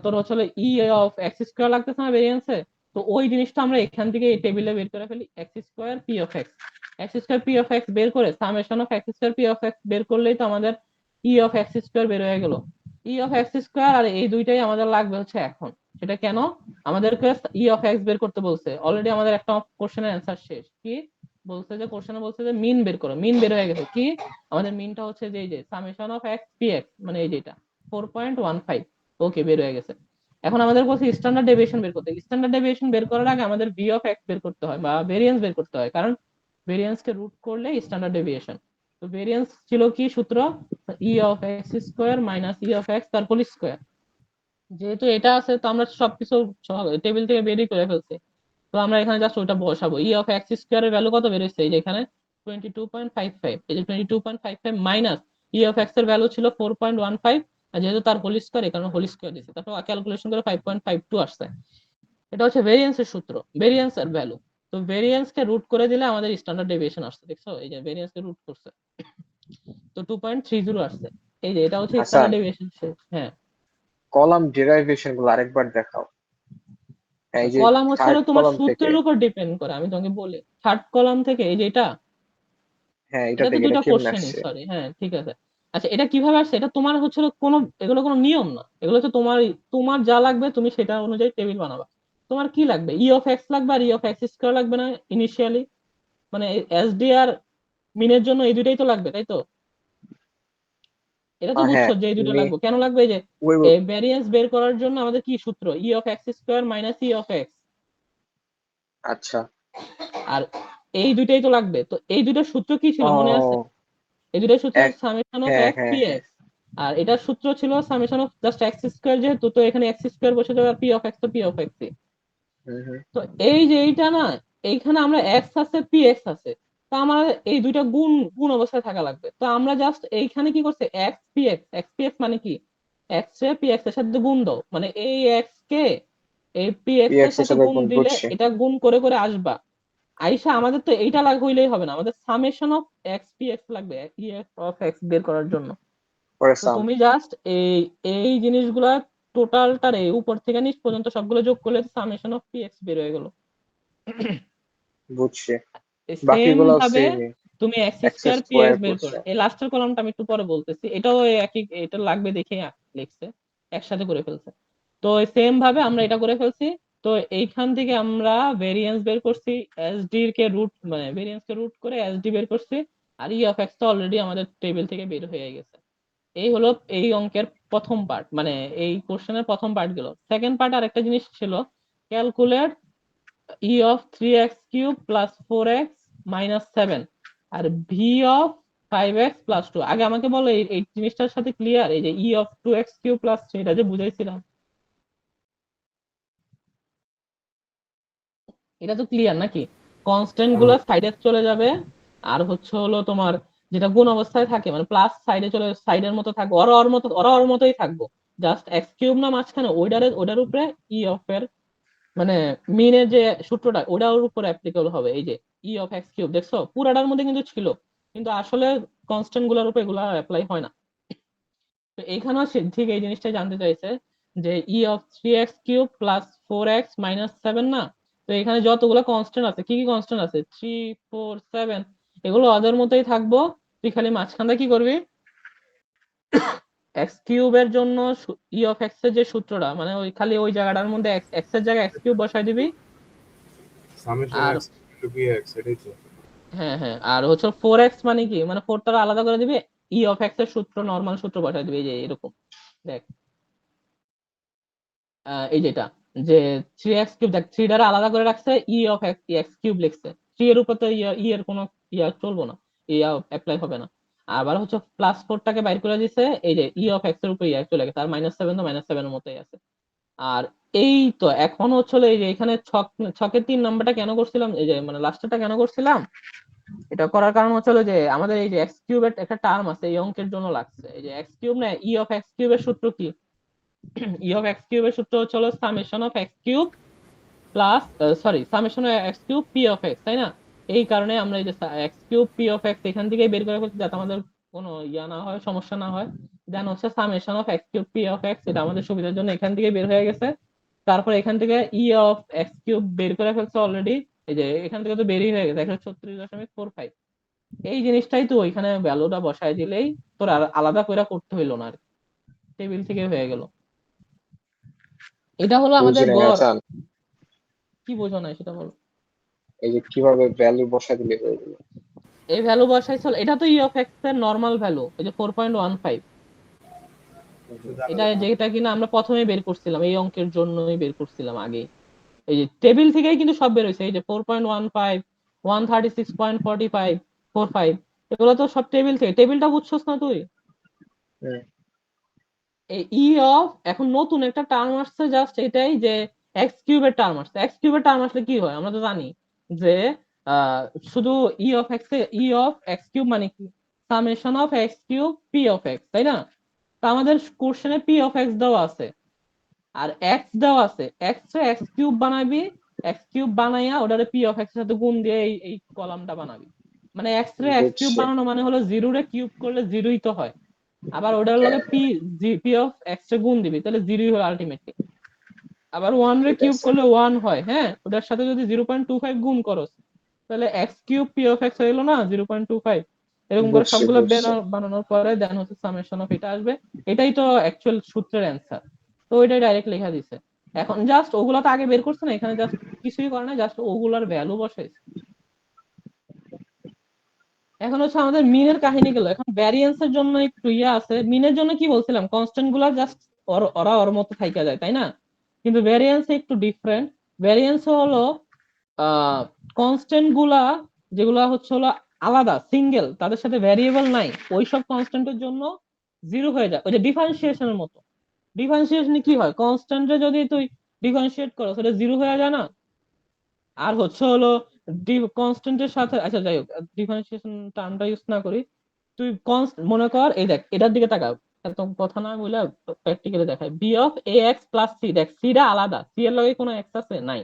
তোর হচ্ছে হলো ই অফ এক্স স্কোয়ার লাগতেছে না ভেরিয়েন্সে? তো ওই জিনিসটা আমরা এখান থেকে এই টেবিলে বের করে ফেলি, x square P of x. X square P of x বের করে summation of X square P of x বের করলেই তো আমাদের ই অফ এক্স স্কোয়ার বের হয়ে গেল। ই অফ এক্স স্কোয়ার আর এই দুইটাই আমাদের লাগবে হচ্ছে এখন। সেটা কেন? আমাদেরকে ই অফ এক্স বের করতে বলছে। অলরেডি আমাদের একটা কোশ্চেনের অ্যান্সার শেষ। কি বলছে? যে কোশ্চেনে বলছে যে মিন বের করো। মিন বের হয়ে গেছে। কি আমাদের মিনটা হচ্ছে যে এই যে summation of X P x, মানে এই যেটা 4.15। ওকে, বের হয়ে গেছে। এখন আমাদের বলছে স্ট্যান্ডার্ড ডেভিয়েশন বের করতে। স্ট্যান্ডার্ড ডেভিয়েশন বের করার আগে আমাদের ভি অফ এক্স বের করতে হয় বা ভেরিয়েন্স বের করতে হয়, কারণ ভেরিয়েন্স কে রুট করলে স্ট্যান্ডার্ড ডেভিয়েশন। তো ভেরিয়েন্স ছিল কি সূত্র? ই of X square minus E of X তার হোল স্কোয়ার। যেহেতু এটা আছে তো আমরা সবকিছু টেবিল থেকে বেরই করে ফেলছি। তো আমরা এখানে জাস্ট ওটা বসাবো। ই অফ এক্স স্কোয়ার এর ভ্যালু কত বেরোচ্ছে? এই যে এখানে 22.55। এই যে 22.55 মাইনাস ই অফ এক্স এর ভ্যালু ছিল 4.15, আর যেহেতু তার হোল স্কোয়ার এই কারণে হোল স্কোয়ার দিচ্ছে, তারপর ক্যালকুলেশন করে 5.52 আসছে। এটা হচ্ছে ভেরিয়েন্স এর সূত্র, ভেরিয়েন্স এর ভ্যালু। তো ভেরিয়েন্স কে রুট করে দিলে আমাদের স্ট্যান্ডার্ড ডেভিয়েশন আসছে। দেখছো এই যে ভেরিয়েন্স কে রুট করছে, তো 2.30 আসছে। এই যে এটা হচ্ছে হাসান, স্ট্যান্ডার্ড ডেভিয়েশন। হ্যাঁ, কলাম ডেরাইভেশন গুলো আরেকবার দেখাও। এই যে কলাম হচ্ছে থার্ড হলো তোমার কলাম থেকে। সূত্রের উপর ডিপেন্ড করে। আমি তোমাকে বলি, থার্ড কলাম থেকে এই যে এটা, হ্যাঁ, এটা এটা তো থেকে এটা দুইটা কেমনে কোশ্চেনই, আসছে? সরি, হ্যাঁ ঠিক আছে। আচ্ছা, এটা কিভাবে আসছে? এটা তোমার হচ্ছে হলো কোনো, এগুলো কোনো নিয়ম না, এগুলো তো তোমার, তোমার যা লাগবে তুমি সেটা অনুযায়ী টেবিল বানাবা। তোমার কি লাগবে? ই অফ এক্স লাগবে আর ই অফ এক্স স্কোয়ার লাগবে না ইনিশিয়ালি? মানে এসডি আর মিনের জন্য এই দুইটাই তো লাগবে, তাই তো? এটা তো হ্যাঁ, বুঝছো যে এই দুটো মি লাগবে। কেন লাগবে? এই যে ওই ভ্যারিয়েন্স বের করার জন্য আমাদের কি সূত্র? ই of X square minus E of x. আচ্ছা। আর এই দুইটাই তো লাগবে। তো এই দুইটার সূত্র কি ছিল মনে আছে? ও এই দুইটার সূত্র এক সামেশন অফ হ্যাঁ, এক্স হ্যাঁ, পি হ্যাঁ। এক্স। আর এটার সূত্র ছিল summation of just x square, যেহেতু তো এখানে এক্স স্কোয়ার বসে যাবে, আর পি অফ এক্স তো পি অফ এক্স। হুম, হুম। তো এই যে এইটা না, এইখানে আমরা এক্স আছে পি এক্স আছে, তো আমার এই দুইটা গুণ গুণ অবস্থায় থাকা লাগবে। তো আমরা জাস্ট এইখানে কি করছে, x P x. X P x মানে কি? এক্স এ পি এক্স এর সাথে গুণ দাও, মানে এই এক্স কে এই পি এক্স এর পিএক্স এর সাথে সাথে গুণ কোন দিলে বুঝছি। এটা গুণ করে করে আসবা। আইসা আমাদের তো এইটা হইলেই হবে না, আমাদের summation of X P x লাগবে ই অফ এক্স বের করার জন্য। পরে তো সাম। তুমি জাস্ট এই এই জিনিসগুলা টোটালটারে উপর থেকে নিচ পর্যন্ত সবগুলো যোগ করলে সামেশন অফ পি এক্স বের হয়ে গেল। বুঝছি। সেম বাকিগুলো ভাবে সেমই। তুমি x x square P square x বের করছে। করো। এই লাস্টের কলামটা আমি একটু পরে বলতেছি, এটাও ওই একই, এটা লাগবে দেখে লিখছে, একসাথে করে ফেলছে। তো সেম ভাবে আমরা এটা করে ফেলছি। তো এইখান থেকে আমরা ভেরিয়েন্স বের করছি, এসডি কে রুট, মানে ভেরিয়েন্স কে রুট করে এসডি বের করছি। আর ই অফ এক্স তো অলরেডি আমাদের টেবিল থেকে বের হয়ে গেছে। এই হলো এই অঙ্কের প্রথম পার্ট, মানে এই কোশ্চেনের প্রথম পার্ট গেল। সেকেন্ড পার্ট আর একটা জিনিস ছিল, calculate E of 3x³ plus 4x minus 7 আর ভি অফ 5x+2। আগে আমাকে বলো এই এই জিনিসটার সাথে ক্লিয়ার? এই যে ই অফ 2x³ প্লাস 3, এটা যে বুঝাইছিলাম, এটা তো ক্লিয়ার নাকি? কনস্ট্যান্ট গুলো সাইডে চলে যাবে, আর হচ্ছে হলো তোমার যেটা গুণ অবস্থায় থাকে মানে প্লাস সাইডে চলে, সাইডের মতো থাকবে, ওরা ওর মতো, ওরা ওর মতোই থাকবো। জাস্ট x³ না মাঝখানে, ওইটার উপরে ই অফ এর মানে মিনের যে সূত্রটা ওটার উপর অ্যাপ্লিকেবল হবে। এই যে ই অফ এক্স কিউব, দেখছো পুরাটার মধ্যে কিন্তু ছিল, কিন্তু আসলে কনস্ট্যান্ট গুলোর উপর এগুলা অ্যাপ্লাই হয় না। তো এইখানেও সে ঠিক এই জিনিসটাই জানতে চাইছে, যে ই অফ 3x³ প্লাস 4x-7 না? তো এখানে যতগুলো কনস্ট্যান্ট আছে, কি কি কনস্ট্যান্ট আছে, 3, 4, 7, এগুলো ওদের মতোই থাকবো। তুই খালি মাঝখানটা কি করবি, x³ এর জন্য ই অফ এক্স এর যে সূত্রটা, মানে ওই খালি ওই জায়গাটার মধ্যে এক্স এর জায়গায় x³ বসাই দিবি। সামেশন আর এক্স টু বি এক্স, এটাই তো। হ্যাঁ হ্যাঁ, আর হচ্ছে 4x মানে কি, মানে 4টা আলাদা করে দিবে, ই অফ এক্স এর সূত্র, নরমাল সূত্র বসাই দিবে, এই যে এরকম। দেখ এই যেটা, যে 3x³ দেখ, 3 দ্বারা আলাদা করে রাখছে, ই অফ এক্স কিউব লিখছে। 3 এর উপর তো ই এর কোনো চলবো না, ইয়া অ্যাপ্লাই হবে না। আবার হচ্ছে +4টাকে বাইর করে দিছে, এই যে ই অফ এক্স এর উপর ইয়া চলে গেছে, আর -7 তো -7 এর মতোই আছে। আর এই তো এখন হচ্ছে হলো এই যে এখানে ছকের 3 নাম্বারটা কেন করছিলাম, এই যে মানে লাস্টটা কেন করছিলাম, এটা করার কারণ হচ্ছে হলো যে আমাদের এই যে এক্স কিউবের একটা টার্ম আছে এই অঙ্কের জন্য লাগছে। এই যে এক্স কিউব না, ই অফ এক্স কিউবের সূত্র কি? ই অফ এক্স কিউবের সূত্র হচ্ছে হলো summation of x cube plus, sorry, summation of x cube P of x, তাই না? এই কারণে আমরা এই যে x cube P of x এখান থেকেই বের করে ফেলছি যাতে আমাদের কোনো ইয়া না হয়, সমস্যা না হয়। দেন হচ্ছে summation of x cube P of x, এটা আমাদের সুবিধার জন্য এখান থেকে বের হয়ে গেছে। তারপর এখান থেকে ই অফ এক্স কিউব বের করে ফেলছে অলরেডি। এই যে এখান থেকে তো বেরই হয়ে গেছে 136.45। এই জিনিসটাই তো ওইখানে ভ্যালুটা বসায় দিলেই তোর আর আলাদা করে করতে হইলো না, আর টেবিল থেকে হয়ে গেল। এটা হলো আমাদের বুঝি নাই গড়। হাসান, কি বোঝো না সেটা বলো। এই যে কিভাবে ভ্যালু বসা দিলে হয়ে গেল? এই ভ্যালু বসাইছিল, এটা তো ই অফ এক্স এর নরমাল ভ্যালু, এই যে 4.15। এটা যেটা কিনা আমরা প্রথমে বের করছিলাম এই অঙ্কের জন্যই বের করছিলাম আগে। এই যে টেবিল থেকেই কিন্তু সব বের হয়েছে, এই যে 4.15, 136.45, 45, এগুলো তো সব টেবিল থেকে। টেবিলটা বুঝছস না তুই? হুম, এই ই অফ এখন নতুন একটা টার্ম আসছে, জাস্ট এটাই যে এক্স কিউবের টার্ম আসছে। এক্স কিউবের টার্ম আসলে কি হয় আমরা তো জানি যে আহ, শুধু ই অফ এক্স কিউব মানে কি, summation of x cube P of x, তাই না? তো আমাদের কোশ্চেনে পি অফ এক্স দেওয়া আছে আর এক্স দেওয়া আছে, এক্স রে এক্স কিউব বানাবি, এক্স কিউব বানাইয়া ওটারে পি অফ এক্স এর সাথে গুণ দিয়ে এই কলামটা বানাবি। মানে এক্স রে এক্স কিউব বুঝছি। বানানো মানে হলো জিরো রে কিউব করলে জিরোই তো হয়। আবার ওটার লগে হ্যাঁ, পি অফ এক্স রে গুণ দিবি তাহলে জিরোই হয় আলটিমেটলি। আবার ওয়ান রে ঠিক কিউব আছে, করলে ওয়ান হয়, হ্যাঁ, ওটার সাথে যদি 0.25 গুণ করো তাহলে x cube P of x হয়ে গেলো না 0.25। এরকম করে বুঝছি সবগুলো বুঝছি। বানানোর পরে দেন হচ্ছে সামেশন অফ এটা আসবে। এটাই তো অ্যাকচুয়াল সূত্রের অ্যান্সার। তো ওইটাই ডাইরেক্ট লেখা দিছে। এখন জাস্ট ওগুলা তো আগে বের করছে না, এখানে জাস্ট কিছুই করে না, জাস্ট ওগুলার ভ্যালু বসাইছে। এখন হচ্ছে আমাদের মিনের কাহিনী গেল, এখন ভ্যারিয়েন্স এর জন্য একটু ইয়ে আছে। মিনের জন্য কি বলছিলাম, কনস্ট্যান্ট গুলা জাস্ট ওরা ওর মতো থাইকা যায়, তাই না? কিন্তু ভ্যারিয়েন্স একটু ডিফারেন্ট। ভ্যারিয়েন্স হলো কনস্ট্যান্ট গুলা যেগুলা হচ্ছে হলো আলাদা সিঙ্গেল, তাদের সাথে ভ্যারিয়েবল নাই, ওইসব কনস্ট্যান্টের জন্য জিরো হয়ে যায়। ওই যে ডিফারেন্সিয়েশনের মতো। ডিফারেন্সিয়েশনে কি হয়, কনস্ট্যান্টে যদি তুই ডিফারেন্সিয়েট করো সেটা জিরো হয়ে যায় না? আর হচ্ছে হলো কনস্ট্যান্টের সাথে, আচ্ছা যাই হোক, ডিফারেন্সিয়েশন টার্মটা ইউজ না করি। তুই মনে কর এই দেখ এটার দিকে তাকা, এত কথা না বলে প্র্যাকটিক্যালি দেখায়। B of A X plus C, দেখ সিটা আলাদা, সি এর লগে কোনো এক্স আছে নাই,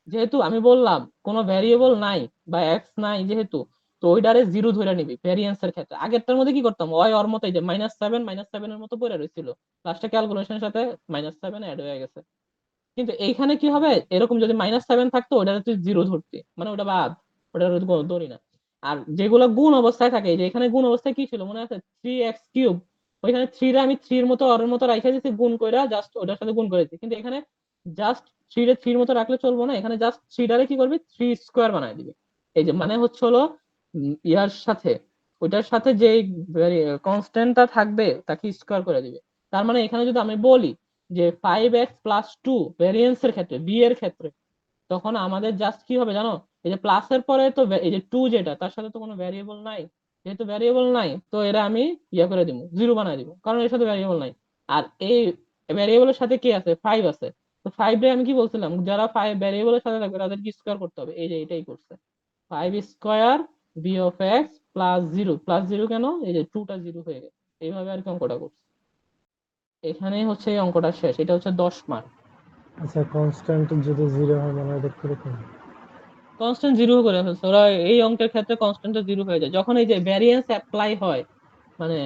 যেহেতু আমি বললাম কোনো ভ্যারিয়েবল নাই বা এক্স নাই যেহেতু, তো ওইটারে জিরো ধরে নিবি ভ্যারিয়েন্স এর ক্ষেত্রে। আগেরটার মধ্যে কি করতাম, ওই ওর মতো এই যে -7 এর মতো পড়ে রয়েছিল, লাস্টে ক্যালকুলেশনের সাথে -7 অ্যাড হয়ে গেছে। কিন্তু এইখানে কি হবে, এরকম যদি -7 থাকতো ওটা তুই জিরো ধরতি, মানে ওটা বাদ, ওটা ধরি না। আর যেগুলো গুণ অবস্থায় থাকে, এই যে এখানে গুণ অবস্থায় কি ছিল মনে আছে, 3x কিউব, ওইখানে থ্রি রে আমি থ্রির মতো অর মতো রাখা দিয়েছি গুণ কইরা, জাস্ট ওটার সাথে গুণ করেছি। কিন্তু এখানে জাস্ট থ্রি রে থ্রির মতো রাখলে চলবো না, এখানে জাস্ট থ্রিটারে কি করবি, থ্রি স্কোয়ার বানায় দিবি। এই যে মানে হচ্ছে হলো ইয়ার সাথে, ওইটার সাথে যে কনস্ট্যান্টটা থাকবে তাকে স্কোয়ার করে দিবে। তার মানে এখানে যদি আমি বলি যে 5x+2 ভ্যারিয়েন্স এর ক্ষেত্রে, বি এর ক্ষেত্রে, তখন আমাদের জাস্ট কি হবে জানো, এই যে প্লাসের পরে তো এই যে টু যেটা, তার সাথে তো কোনো ভ্যারিয়েবল নাই। যেহেতু ভ্যারিয়েবল নাই তো এরা আমি ইয়া করে দিব, জিরো বানাই দিব, কারণ এর সাথে ভ্যারিয়েবল নাই। আর এই ভ্যারিয়েবলের সাথে কি আছে, ফাইভ আছে। তো ফাইভ রে আমি কি বলছিলাম, যারা ফাইভ ভ্যারিয়েবলের সাথে থাকবে তাদেরকে স্কোয়ার করতে হবে, এই যে এটাই করছে। 5 square B of X plus zero, plus zero কেন, এই যে টুটা জিরো হয়ে গেছে। এইভাবে আর কি অঙ্কটা করছে। এখানেই হচ্ছে এই অঙ্কটা শেষ, এটা হচ্ছে 10 মার্ক। আচ্ছা, কনস্ট্যান্ট যদি জিরো হয় মানে এটা কিরকম? কনস্ট্যান্ট জিরো করে ফেলছে ওরা, এই অঙ্কের ক্ষেত্রে কনস্ট্যান্টটা জিরো হয়ে যায় যখন এই যে ভ্যারিয়েন্স অ্যাপ্লাই হয়। মানে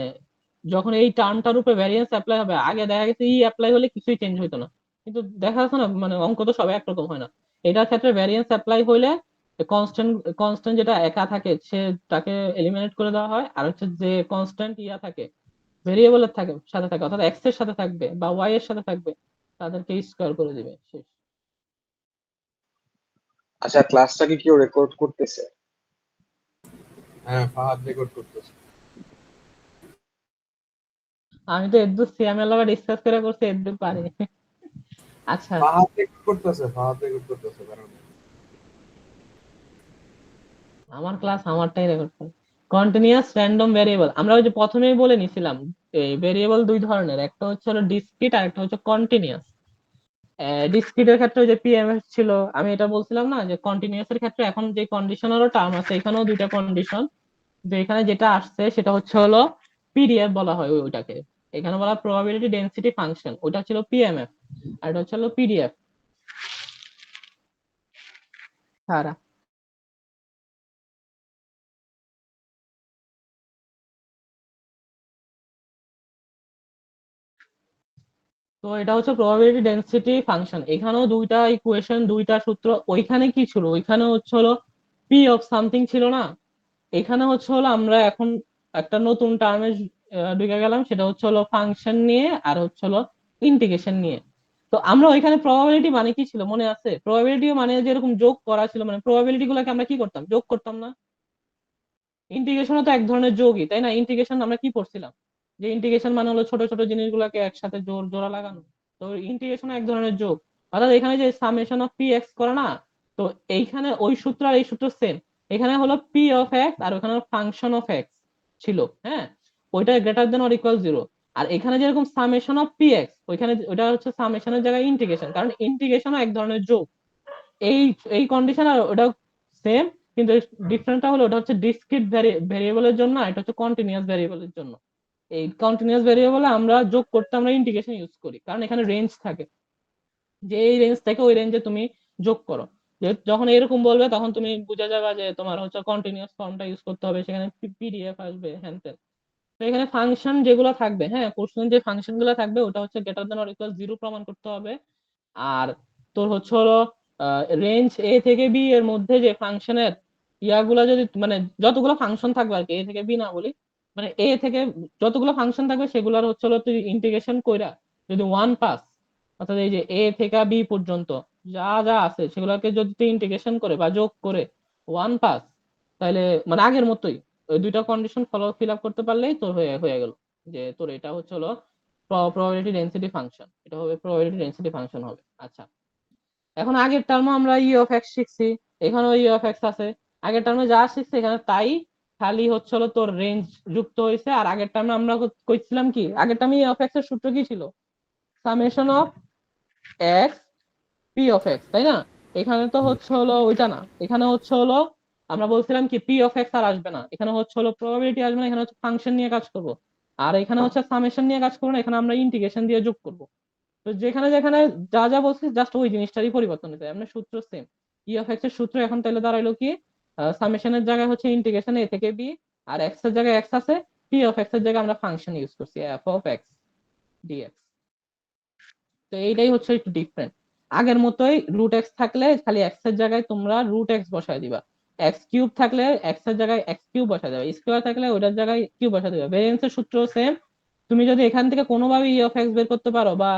যখন এই টার্মটার উপরে ভ্যারিয়েন্স অ্যাপ্লাই হবে, আগে দেখা গেছে ই অ্যাপ্লাই হলে কিছুই চেঞ্জ হইতো না, কিন্তু দেখা যাচ্ছে না, মানে অঙ্ক তো সব একরকম হয় না। এটার ক্ষেত্রে ভ্যারিয়েন্স অ্যাপ্লাই হইলে কনস্ট্যান্ট কনস্ট্যান্ট যেটা একা থাকে সে তাকে এলিমিনেট করে দেওয়া হয়, আর হচ্ছে যে কনস্ট্যান্ট ইয়া থাকে ভেরিয়েবলের থাকে সাথে থাকে, অর্থাৎ এক্স এর সাথে থাকবে বা ওয়াই এর সাথে থাকবে, তাদেরকে স্কোয়ার করে দিবে, শেষ। আচ্ছা, ক্লাসটা কি কেউ রেকর্ড করতেছে? হ্যাঁ, ফাহাদ রেকর্ড করতেছে। আমি তো এদ্দুর সিয়ামের লগে ডিসকাস করে করছি, এদ্দুর পারি। আচ্ছা, ফাহাদ রেকর্ড করতেছে কারণ আমার ক্লাস আমারটাই রেকর্ড করে। কন্টিনিউয়াস র্যান্ডম ভেরিয়েবল, আমরা ওই যে প্রথমেই বলে নিছিলাম এই ভেরিয়েবল দুই ধরনের, একটা হচ্ছে হলো ডিসক্রিট আর একটা হচ্ছে কন্টিনিউয়াস। ডিসক্রিটের ক্ষেত্রে ওই যে পিএমএফ ছিল, আমি এটা বলছিলাম না যে কন্টিনিউয়াস এর ক্ষেত্রে এখন যে কন্ডিশনারও টার্ম আছে, এখানেও দুইটা কন্ডিশন, যে এখানে যেটা আসছে সেটা হচ্ছে হলো পিডিএফ বলা হয় ওইটাকে। এখানে বলা প্রবাবিলিটি ডেনসিটি ফাংশন, ওটা ছিল পিএমএফ, আর এটা হচ্ছে হলো পিডিএফ। সারা তো এটা হচ্ছে প্রবাবিলিটি ডেনসিটি ফাংশন। এখানেও দুইটা ইকুয়েশন, দুইটা সূত্র। ওইখানে কি ছিল, ওইখানে হচ্ছে হলো পি অফ সামথিং ছিল না, এখানে হচ্ছে হলো আমরা এখন একটা নতুন টার্মে ঢুকে গেলাম, সেটা হচ্ছে হলো ফাংশন নিয়ে আর হচ্ছে হলো ইন্টিগ্রেশন নিয়ে। তো আমরা ওইখানে প্রবাবিলিটি মানে কি ছিল মনে আছে? প্রবাবিলিটি মানে যেরকম যোগ করা ছিল, মানে প্রবাবিলিটি গুলোকে আমরা কি করতাম, যোগ করতাম না? ইন্টিগ্রেশনও তো এক ধরনের যোগই, তাই না? ইন্টিগ্রেশন আমরা কি করছিলাম, যে ইন্টিগ্রেশন মানে হলো ছোট ছোট জিনিসগুলোকে একসাথে জোড়া লাগানো। তো ইন্টিগ্রেশন এক ধরনের যোগ। অর্থাৎ এখানে যে সামেশন অফ পি এক্স করে না, তো এইখানে ওই সূত্র আর এই সূত্র সেম। এখানে হলো পি অফ এক্স আর ওখানে ফাংশন অফ এক্স ছিল, হ্যাঁ, ওইটা greater than or equal zero. আর এখানে যেরকম সামেশন অফ পি এক্স, ওইখানে ওইটা হচ্ছে সামেশনের জায়গায় ইন্টিগ্রেশন, কারণ ইন্টিগ্রেশনও এক ধরনের যোগ। এই এই কন্ডিশন আর ওটা সেম, কিন্তু ডিফারেন্টটা হলো ওটা হচ্ছে ডিসক্রিট ভেরিয়েবলের জন্য, আর এটা হচ্ছে কন্টিনিউয়াস ভেরিয়েবলের জন্য। এই কন্টিনিউয়াস ভেরিয়েবলে আমরা যোগ করতে আমরা ইন্টিগ্রেশন ইউজ করি, কারণ এখানে রেঞ্জ থাকে, যে এই রেঞ্জ থেকে ওই রেঞ্জে তুমি যোগ করো। যে যখন এরকম বলবে তখন তুমি বুঝে যাবে যে তোমার হচ্ছে কন্টিনিউয়াস ফর্মটা ইউজ করতে হবে, সেখানে পিডিএফ আসবে হ্যান ত্যান। তো এখানে ফাংশন যেগুলো থাকবে, হ্যাঁ, কোশ্চেন যে ফাংশন গুলো থাকবে ওটা হচ্ছে greater than or equal zero প্রমাণ করতে হবে। আর তোর হচ্ছে হলো রেঞ্জ এ থেকে বি এর মধ্যে যে ফাংশনের ইয়াগুলা যদি, মানে যতগুলো ফাংশন থাকবে আর কি, এ থেকে বি না বলি, মানে এ থেকে যতগুলো ফাংশন থাকবে সেগুলোর হচ্ছে হলো তুই ইন্টিগ্রেশন কইরা যদি ওয়ান পাস, অর্থাৎ এই যে এ থেকে বি পর্যন্ত যা যা আছে সেগুলোকে যদি তুই ইন্টিগ্রেশন করে বা যোগ করে ওয়ান পাস, তাহলে মানে আগের মতোই ওই দুইটা কন্ডিশন ফিল আপ করতে পারলেই তোর হয়ে হয়ে গেল, যে তোর এটা হচ্ছে হলো প্রবাবিলিটি ডেনসিটি ফাংশন, এটা হবে প্রবাবিলিটি ডেনসিটি ফাংশন হবে। আচ্ছা, এখন আগের টার্মে আমরা ই অফ এক্স শিখছি, এখানেও ই অফ এক্স আছে। আগের টার্মে যা শিখছি এখানে তাই, খালি হচ্ছে হলো তোর রেঞ্জ যুক্ত হয়েছে। আর আগের টার্মে আমরা কইছিলাম কি, আগের টার্মে ই অফ এক্স এর সূত্র কি ছিল, summation of X P of x, তাই না? এখানে তো হচ্ছে হলো ওইটা না, এখানে হচ্ছে হলো আমরা বলছিলাম কি পি অফ এক্স আর আসবে না, এখানে হচ্ছে হলো প্রবাবিলিটি আসবে না, এখানে হচ্ছে ফাংশন নিয়ে কাজ করব। আর এখানে হচ্ছে সামেশন নিয়ে কাজ করবো না, এখানে আমরা ইন্টিগ্রেশন দিয়ে যোগ করব। তো যেখানে যেখানে যা যা বলছি জাস্ট ওই জিনিসটারই পরিবর্তন হতে আমরা সূত্র সেম। ই অফ এক্স এর সূত্র এখন তাহলে দাঁড়াইলো কি, সামেশনের জায়গায় হচ্ছে ইন্টিগ্রেশন এ থেকে বি, আর এক্স এর জায়গায় এক্স আছে, পি অফ এক্স এর জায়গায় আমরা ফাংশন ইউজ করছি এফ অফ এক্স ডিএক্স। তো এইটাই হচ্ছে একটু ডিফারেন্ট। আগের মতোই রুট এক্স থাকলে খালি এক্স এর জায়গায় তোমরা রুট এক্স বসায় দিবা, এক্স কিউব থাকলে এক্স এর জায়গায় এক্স কিউব বসায় দেবে, স্কোয়ার থাকলে ওটার জায়গায় কিউব বসায় দিবে। ভেরিয়েন্সের সূত্র সেম। তুমি যদি এখান থেকে কোনোভাবে ই অফ এক্স বের করতে পারো বা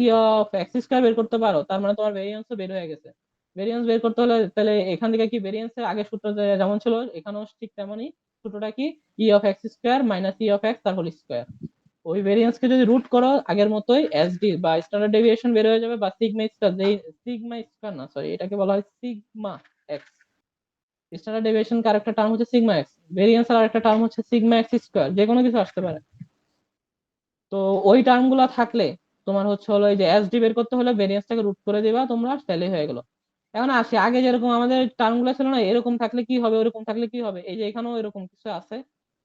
ই অফ এক্স স্কোয়ার বের করতে পারো, তার মানে তোমার ভেরিয়েন্সও বের হয়ে গেছে। ভেরিয়েন্স বের করতে হলে তাহলে এখান থেকে কি ভেরিয়েন্সের আগের সূত্র যেমন ছিল এখানেও ঠিক তেমনই। সূত্রটা কি, ই of X square minus E of X তার হোল স্কোয়ার। ওই ভেরিয়েন্স কে যদি রুট করো আগের মতোই এসডি বা স্ট্যান্ডার্ড ডেভিয়েশন বের হয়ে যাবে, বা সিগমা স্কয়ার, যেই সিগমা স্কয়ার না সরি এটাকে বলা হয় সিগমা এক্স। স্ট্যান্ডার্ড ডেভিয়েশন কার একটা টার্ম হচ্ছে সিগমা এক্স, ভেরিয়েন্স আর একটা টার্ম হচ্ছে সিগমা এক্স স্কয়ার, যে কোনো কিছু আসতে পারে। তো ওই টার্ম গুলা থাকলে তোমার হচ্ছে হলো এই যে এসডি বের করতে হলে ভেরিয়েন্সটাকে রুট করে দিবা তোমরা, তাহলে হয়ে গেল। এখন আসি, আগে যেরকম আমাদের টার্ম গুলো ছিল না, এরকম থাকলে কি হবে ওরকম থাকলে কি হবে, এই যে এখানেও এরকম কিছু আছে,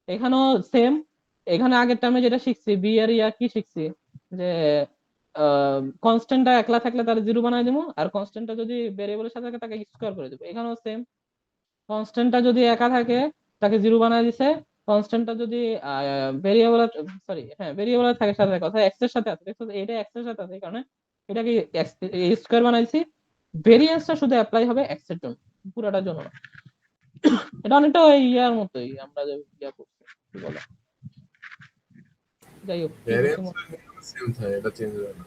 এখানেও সেম। এখানে আগের টার্মে যেটা শিখছি বি আর ইয়া কি শিখছি, যে কনস্ট্যান্টটা একলা থাকলে তার জিরো বানাই দেবো, আর কনস্ট্যান্টটা যদি ভেরিয়েবলের সাথে থাকে তাকে স্কোয়ার করে দেবো। এখানেও সেম, কনস্ট্যান্টটা যদি একা থাকে তাকে জিরো বানাই দিছে, কনস্ট্যান্টটা যদি ভেরিয়েবল, সরি হ্যাঁ ভেরিয়েবলের থাকে সাথে কথা এক্স এর সাথে আছে, দেখছো এটা এক্স এর সাথে আছে, এই কারণে এটাকে স্কোয়ার বানাইছি। ভেরিয়েন্সটা শুধু অ্যাপ্লাই হবে এক্স এর জন্য, পুরোটার জন্য না। এটা অনেকটা ওই ইয়ার মতোই, আমরা যে ইয়া করছি কি বলে, যাই হোক কি করছি ভ্যারিয়েন্স সেম থাকে, এটা চেঞ্জ হয় না।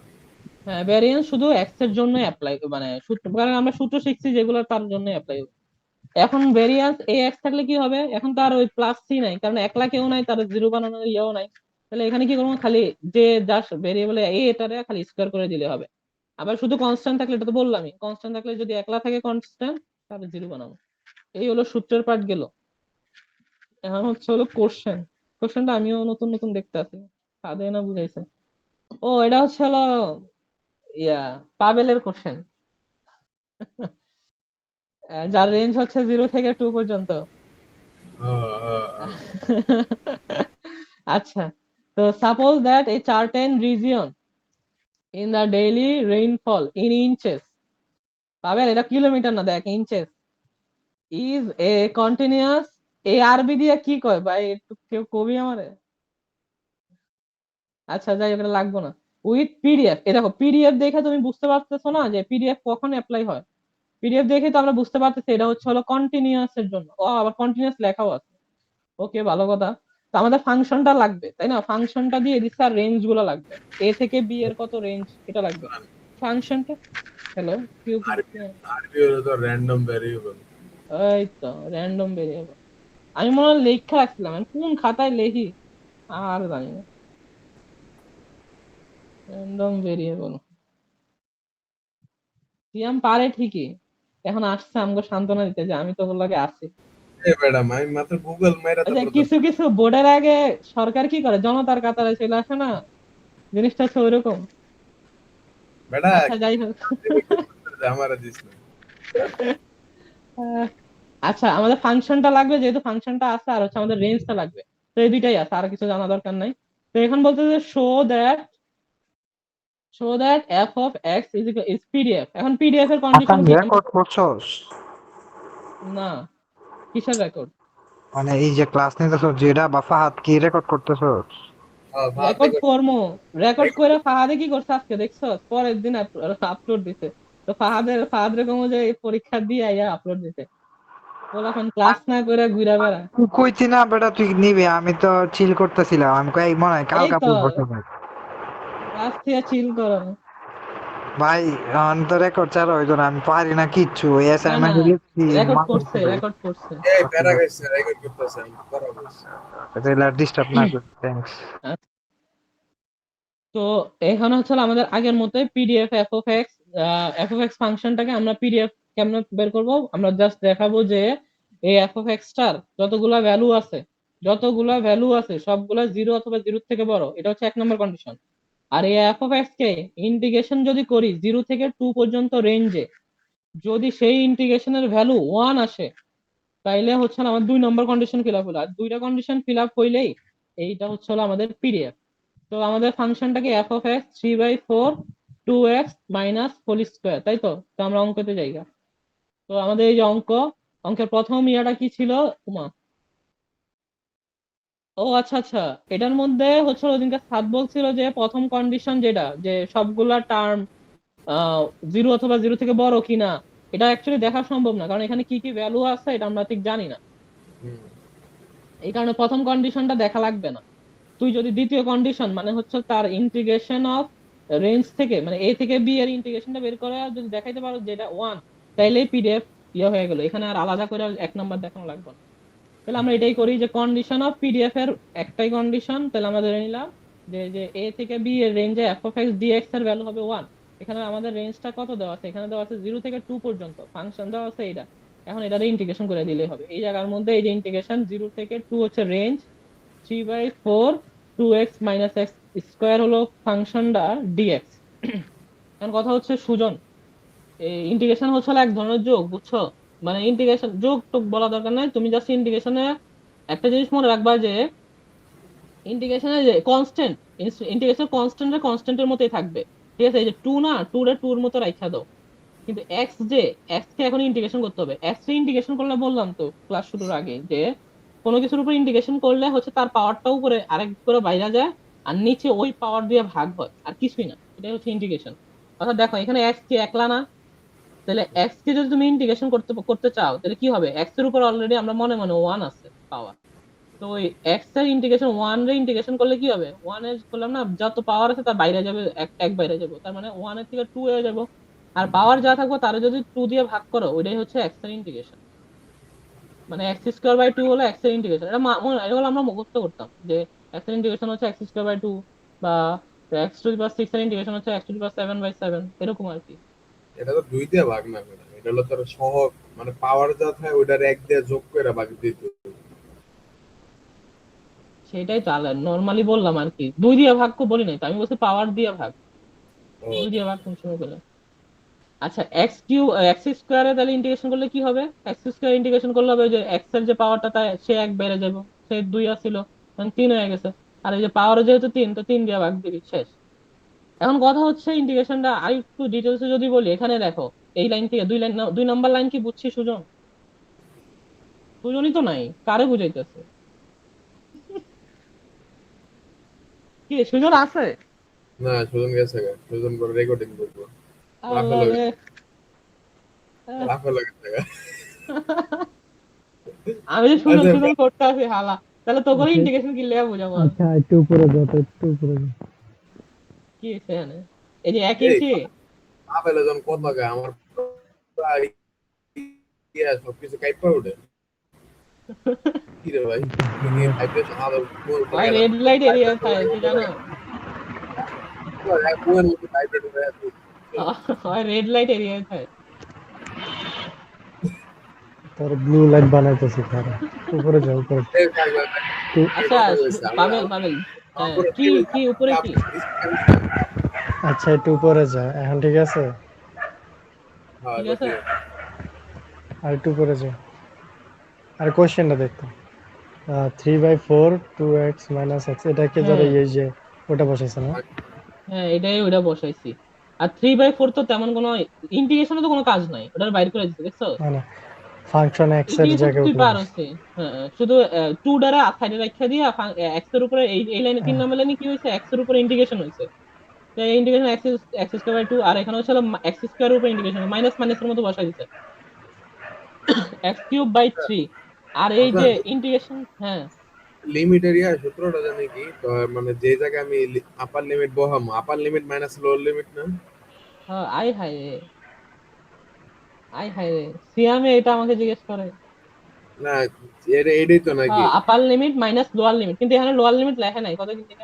হ্যাঁ, ভ্যারিয়েন্স শুধু এক্স এর জন্য অ্যাপ্লাই, মানে সূত্র, কারণ আমরা সূত্র শিখছি যেগুলো তার জন্য অ্যাপ্লাই। এখন ভেরিয়েন্স এ এক্স থাকলে কি হবে, এখন তার ওই প্লাস সি নাই, কারণ একলা কেউ নাই, তার জিরো বানানোর ইয়েও নাই। তাহলে এখানে কি করবো, খালি যে জাস্ট ভেরিয়েবল এ এটারে খালি স্কোয়ার করে দিলে হবে। আবার শুধু কনস্ট্যান্ট থাকলে, এটা তো বললামই, কনস্ট্যান্ট থাকলে যদি একলা থাকে কনস্ট্যান্ট, তাহলে জিরো বানাবো। এই হলো সূত্রের পার্ট গেল। এখন হচ্ছে হলো কোশ্চেন। কোশ্চেনটা আমিও নতুন নতুন দেখতে আছি, সাদে না বুঝাইছে। ও এটা হচ্ছে হলো পাবেলের কোশ্চেন, যার রেঞ্জ হচ্ছে 0 থেকে 2 পর্যন্ত। আচ্ছা, তো suppose that a certain region in the daily rainfall in inches, Pavel এটা কিলোমিটার না, দেখ ইঞ্চেস, is a continuous, এই আরবি দিয়ে কি কয় ভাই, একটু কেউ কবি আমারে? আচ্ছা যাই হোক, এটা লাগবো না। উইথ পিডিএফ, এ দেখো পিডিএফ দেখে তুমি বুঝতে পারতেছো না যে পিডিএফ কখন অ্যাপ্লাই হয়? পিডিএফ দেখে তো আমরা বুঝতে পারতেছি এটা হচ্ছে হলো কন্টিনিউয়াস এর জন্য। ও আবার কন্টিনিউয়াস লেখাও আছে, ওকে ভালো কথা। তো আমাদের ফাংশনটা লাগবে তাই না, ফাংশনটা দিয়ে দিচ্ছে, আর রেঞ্জ গুলো লাগবে, এ থেকে বি এর কত রেঞ্জ এটা লাগবে ফাংশনটা। হ্যালো, কেউ আরবি হলো তো র্যান্ডম ভ্যারিয়েবল। এই তো র্যান্ডম ভেরিয়েবল, আমি মনে হয় লেখা রাখছিলাম, আমি কোন খাতায় লেখি আর জানি না। র্যান্ডম ভেরিয়েবল সিয়াম পারে ঠিকই, এখন আসছে আমাকে সান্ত্বনা দিতে যে আমি তো ওগুলো আগে আছি। ম্যাডাম আমি মাত্র গুগল মাইরা আচ্ছা, তারপর কিছু কিছু বোর্ডের আগে সরকার কি করে, জনতার কাতারে চলে আসে না, জিনিসটা হচ্ছে ওইরকম। বেটা আচ্ছা যাই হোক, আমারে দিস না। আহ, আচ্ছা আমাদের ফাংশনটা লাগবে, যেহেতু ফাংশনটা আছে, আর হচ্ছে আমাদের রেঞ্জটা লাগবে, তো এই দুইটাই আছে, আর কিছু জানা দরকার নাই। তো এখন বলতে যে show that F of x is PDF. এখন পিডিএফ এর কন্ডিশন হাসান কি? রেকর্ড করছস? না, কিসের রেকর্ড? মানে এই যে ক্লাস নিতেছস যেটা বা ফাহাদ কি রেকর্ড করতেছস? রেকর্ড করবো, রেকর্ড করে ফাহাদে কি করছে আজকে দেখছো, পরের দিন আপলোড দিছে। তো ফাহাদ রে কমো যে এই পরীক্ষা দিয়ে আইয়া আপলোড দিতে, বলে এখন ক্লাস না করে ঘুরা বেড়া। তুই কইতি না বেটা তুই নিবি, আমি তো চিল করতেছিলাম, আমি কই মনে হয় এই কালকা তো পড়বো সবাই। ক্লাস থেকে চিল করো। ভাই আমি তো রেকর্ড ছাড়া হইতো না, আমি পারি না কিচ্ছু, এই না না, অ্যাসাইনমেন্ট লিখছি রেকর্ড মাথা করছে, ঘুরে। রেকর্ড করছে। এই প্যারা গাইছে রেকর্ড করতেছে আমি করা বলছি। তাহলে ডিস্টার্ব না করি, থ্যাঙ্কস। তো এখানে হচ্ছে আমাদের আগের মতোই পিডিএফ এফ অফ এক্স ফাংশনটাকে আমরা পিডিএফ কেমনে বের করব, আমরা জাস্ট দেখাবো যে এই এফ অফ এক্স টার যতগুলা ভ্যালু আছে সবগুলা 0 অথবা 0 থেকে বড়, এটা হচ্ছে 1 নম্বর কন্ডিশন। আর এই F of x K integration যদি করি 0 থেকে 2 পর্যন্ত রেঞ্জে, যদি সেই ইন্টিগ্রেশনের ভ্যালু 1 আসে, তাইলে হচ্ছে আমার 2 নম্বর কন্ডিশন ফিল আপ হলো। আর দুইটা কন্ডিশন ফিল আপ হইলেই এইটা হচ্ছে আমাদের পিডিএফ। তো আমাদের ফাংশনটাকে F of X 3/4 2x minus whole square, তাই তো। তো আমরা অঙ্কতে যাইগা। তো আমাদের এই যে অঙ্কের প্রথম ইয়াটা কি ছিল উমা? ও আচ্ছা আচ্ছা, এটার মধ্যে হচ্ছে ওদিনকে সাদ বলছিল যে প্রথম কন্ডিশন যেটা, যে সবগুলা টার্ম 0 অথবা 0 থেকে বড় কিনা, এটা অ্যাকচুয়ালি দেখা সম্ভব না, কারণ এখানে কি কি ভ্যালু আছে এটা আমরা ঠিক জানি না। এই কারণে প্রথম কন্ডিশনটা দেখা লাগবে না। তুই যদি দ্বিতীয় কন্ডিশন মানে হচ্ছে তার ইন্টিগ্রেশন অফ রেঞ্জ থেকে, মানে এ থেকে বি এর ইন্টিগ্রেশনটা বের করে আর যদি দেখাইতে পারো যেটা 1, তাইলেই পিডিএফ ইয়ে হয়ে গেল, এখানে আর আলাদা করে 1 নাম্বার দেখানো লাগবে না। তাহলে আমরা এটাই করি যে কন্ডিশন অফ পিডিএফ এর একটাই কন্ডিশন, তাহলে আমরা ধরে নিলাম যে যে এ থেকে বি এর রেঞ্জে এফ অফ এক্স ডিএক্স এর ভ্যালু হবে 1। এখানে আমাদের রেঞ্জটা কত দেওয়া আছে, এখানে দেওয়া আছে 0 থেকে 2 পর্যন্ত, ফাংশন দেওয়া আছে এটা। এখন এটারে ইন্টিগ্রেশন করে দিলেই হবে, এই জায়গার মধ্যে এই যে ইন্টিগ্রেশন 0 থেকে 2 হচ্ছে range, 3/4 2x minus x square হলো ফাংশনটা ডিএক্স। এখন কথা হচ্ছে সুজন, এই ইন্টিগ্রেশন হচ্ছে হলো এক ধরনের যোগ, বুঝছো? মানে ইন্টিগ্রেশন যোগ টোগ বলা দরকার নাই, তুমি জাস্ট ইন্টিগ্রেশনে একটা জিনিস মনে রাখবা যে ইন্টিগ্রেশনের যে কনস্ট্যান্ট, ইন্টিগ্রেশন কনস্ট্যান্টের কনস্ট্যান্টের মতোই থাকবে, ঠিক আছে? এই যে 2 না, 2 রে 2 এর মতো রাখা দাও। কিন্তু এক্স কে এখন ইন্টিগ্রেশন করতে হবে। এক্স কে ইন্টিগ্রেশন করলে বললাম তো ক্লাস শুরুর আগে যে কোনো কিছুর উপর ইন্টিগ্রেশন করলে হচ্ছে তার পাওয়ারটা উপরে আরেক করে বাইরে যায়, আর নিচে ওই পাওয়ার দিয়ে ভাগ হয়, আর কিছুই না, এটাই হচ্ছে ইন্টিগ্রেশন। অর্থাৎ দেখো এখানে এক্স কে একলা না, তাহলে এক্স কে যদি তুমি ইন্টিগ্রেশন করতে করতে চাও তাহলে কি হবে, এক্স এর উপর অলরেডি আমরা মনে মনে 1 আছে পাওয়ার, তো ওই এক্স এর ইন্টিগ্রেশন 1 রে ইন্টিগ্রেশন করলে কি হবে, 1 এর করলাম না, যত পাওয়ার আছে তার বাইরে যাবে, এক বাইরে যাবে, তার মানে 1 এর থেকে 2 হয়ে যাবে। আর পাওয়ার যা থাকবে তারে যদি 2 দিয়ে ভাগ করো, ওইটাই হচ্ছে এক্স এর ইন্টিগ্রেশন। মানে এক্স স্কোয়ার বাই 2 হলো এক্স এর ইন্টিগ্রেশন। এটা আমরা মুখস্থ করতাম যে এক্স এর ইন্টিগ্রেশন হচ্ছে এক্স স্কোয়ার বাই 2, বা এক্স টু দি পাওয়ার 6 এর ইন্টিগ্রেশন হচ্ছে এক্স টু দি পাওয়ার 7/7, এরকম আর কি। এটা তো 2 দিয়ে ভাগ না করে, এটা হলো তোর সহগ, মানে পাওয়ার যা থাকে ওইটার 1 দিয়ে যোগ করে ভাগ দিতে হবে। সেটাই তো নর্মালি বললাম আর কি, 2 দিয়ে ভাগ বলি নাই তো, আমি বলছি পাওয়ার দিয়ে ভাগ। ও 2 দিয়ে ভাগ কোন সময় করলে। আচ্ছা এক্স স্কোয়ারে তাহলে ইন্টিগ্রেশন করলে কি হবে? এক্স স্কোয়ার ইন্টিগ্রেশন করলে হবে যে এক্স এর যে পাওয়ারটা তাই সে 1 বেড়ে যাবে, সে 2 আসছিল তখন 3 হয়ে গেছে। আর এই যে পাওয়ার যেহেতু 3, তো 3 দিয়ে ভাগ দিবি, শেষ। এখন কথা হচ্ছে ইন্টিগ্রেশনটা আর একটু ডিটেলসে যদি বলি, এখানে দেখো এই লাইন থেকে 2 নাম্বার লাইন কি বুঝছি সুজন? সুজনই তো নাই, কারে বুঝাইতেছে? কি সুজন আছে? না, সুজন গেছে গা, সুজন করে রেকর্ডিং করবো। আল্লাহ রাফেল রে। রাফেল গেছে গা। আমি যে সুজন আচ্ছা সুজন করতে আছি হালা, তাহলে তো করে আচ্ছা ইন্টিগ্রেশন কি লেয়া বুঝাবো আমি? আচ্ছা, একটু উপরে যাও তো, একটু উপরে যাও। কি হয়েছে এখানে? এই যে 1 এই ইঞ্চি। রাফেল যখন কত গা আমার প্রায় সবকিছু কাইপা উঠে। কি রে ভাই, তুমি ভাইব্রেশন আলো উপরে ভাই গেলাম, রেড লাইট এরিয়া থাকে তুই জানো? কুয়ের মধ্যে ভাইব্রেট হয়ে আছে। ভাই রেড লাইট এরিয়া থাকে। তোর ব্লু লাইট বানাইতেছি খারাপ। উপরে যাও, উপরে। এই ভাই ভাই ভাই, একটু আমি আচ্ছা কথা কইছি, পাবেল পাবেল, আমার পুরো কি কি উপরে কি? আচ্ছা, একটু উপরে যা, এখন ঠিক আছে? হ্যাঁ ঠিক এবার আছে। ঠিক আছে। আর একটু উপরে যা। আর কোশ্চেনটা দেখতো, 3/4 2x মাইনাস এক্স, এটা কি ধরে হ্যাঁ এই যে ওটা বসাইছে না? হ্যাঁ, এটাই ওটা বসাইছি। আর 3/4 তো তেমন কোনো ইন্টিগ্রেশনে তো কোনো কাজ নাই, ওটার বাইর করে দিচ্ছে দেখছো? মানে ফাংশন এক্স এর ইন্টিগ্রেশন তো জায়গায় তুই উঠলো। পারছি। হ্যাঁ, শুধু 2 দ্বারা সাইডে রাখা দিয়ে এক্স এর উপরে এই এই লাইনে 3 নাম্বার লাইনে কি হয়েছে, এক্স এর উপরে ইন্টিগ্রেশন হয়েছে। তো এই ইন্টিগ্রেশন এক্স স্কয়ার বাই 2, আর এখানে হচ্ছে এক্স স্কয়ার উপরে ইন্টিগ্রেশন মাইনাস মাইনাসের মতো বসাই দিছে এক্স কিউব বাই 3। আর এই আচ্ছা, যে ইন্টিগ্রেশন, হ্যাঁ লিমিট এরিয়া সূত্রটা জানি কি তো, মানে যে জায়গায় আমি আপার লিমিট বহাম, upper limit minus lower limit না? হ্যাঁ, আই হাই রে, আই হাই রে, সিয়ামে এটা আমাকে জিজ্ঞেস করে। না, এটাই তো নাকি? আপার লিমিট মাইনাস লোয়ার লিমিট, কিন্তু এখানে লোয়ার লিমিট লেখা নাই কত কিন্তু।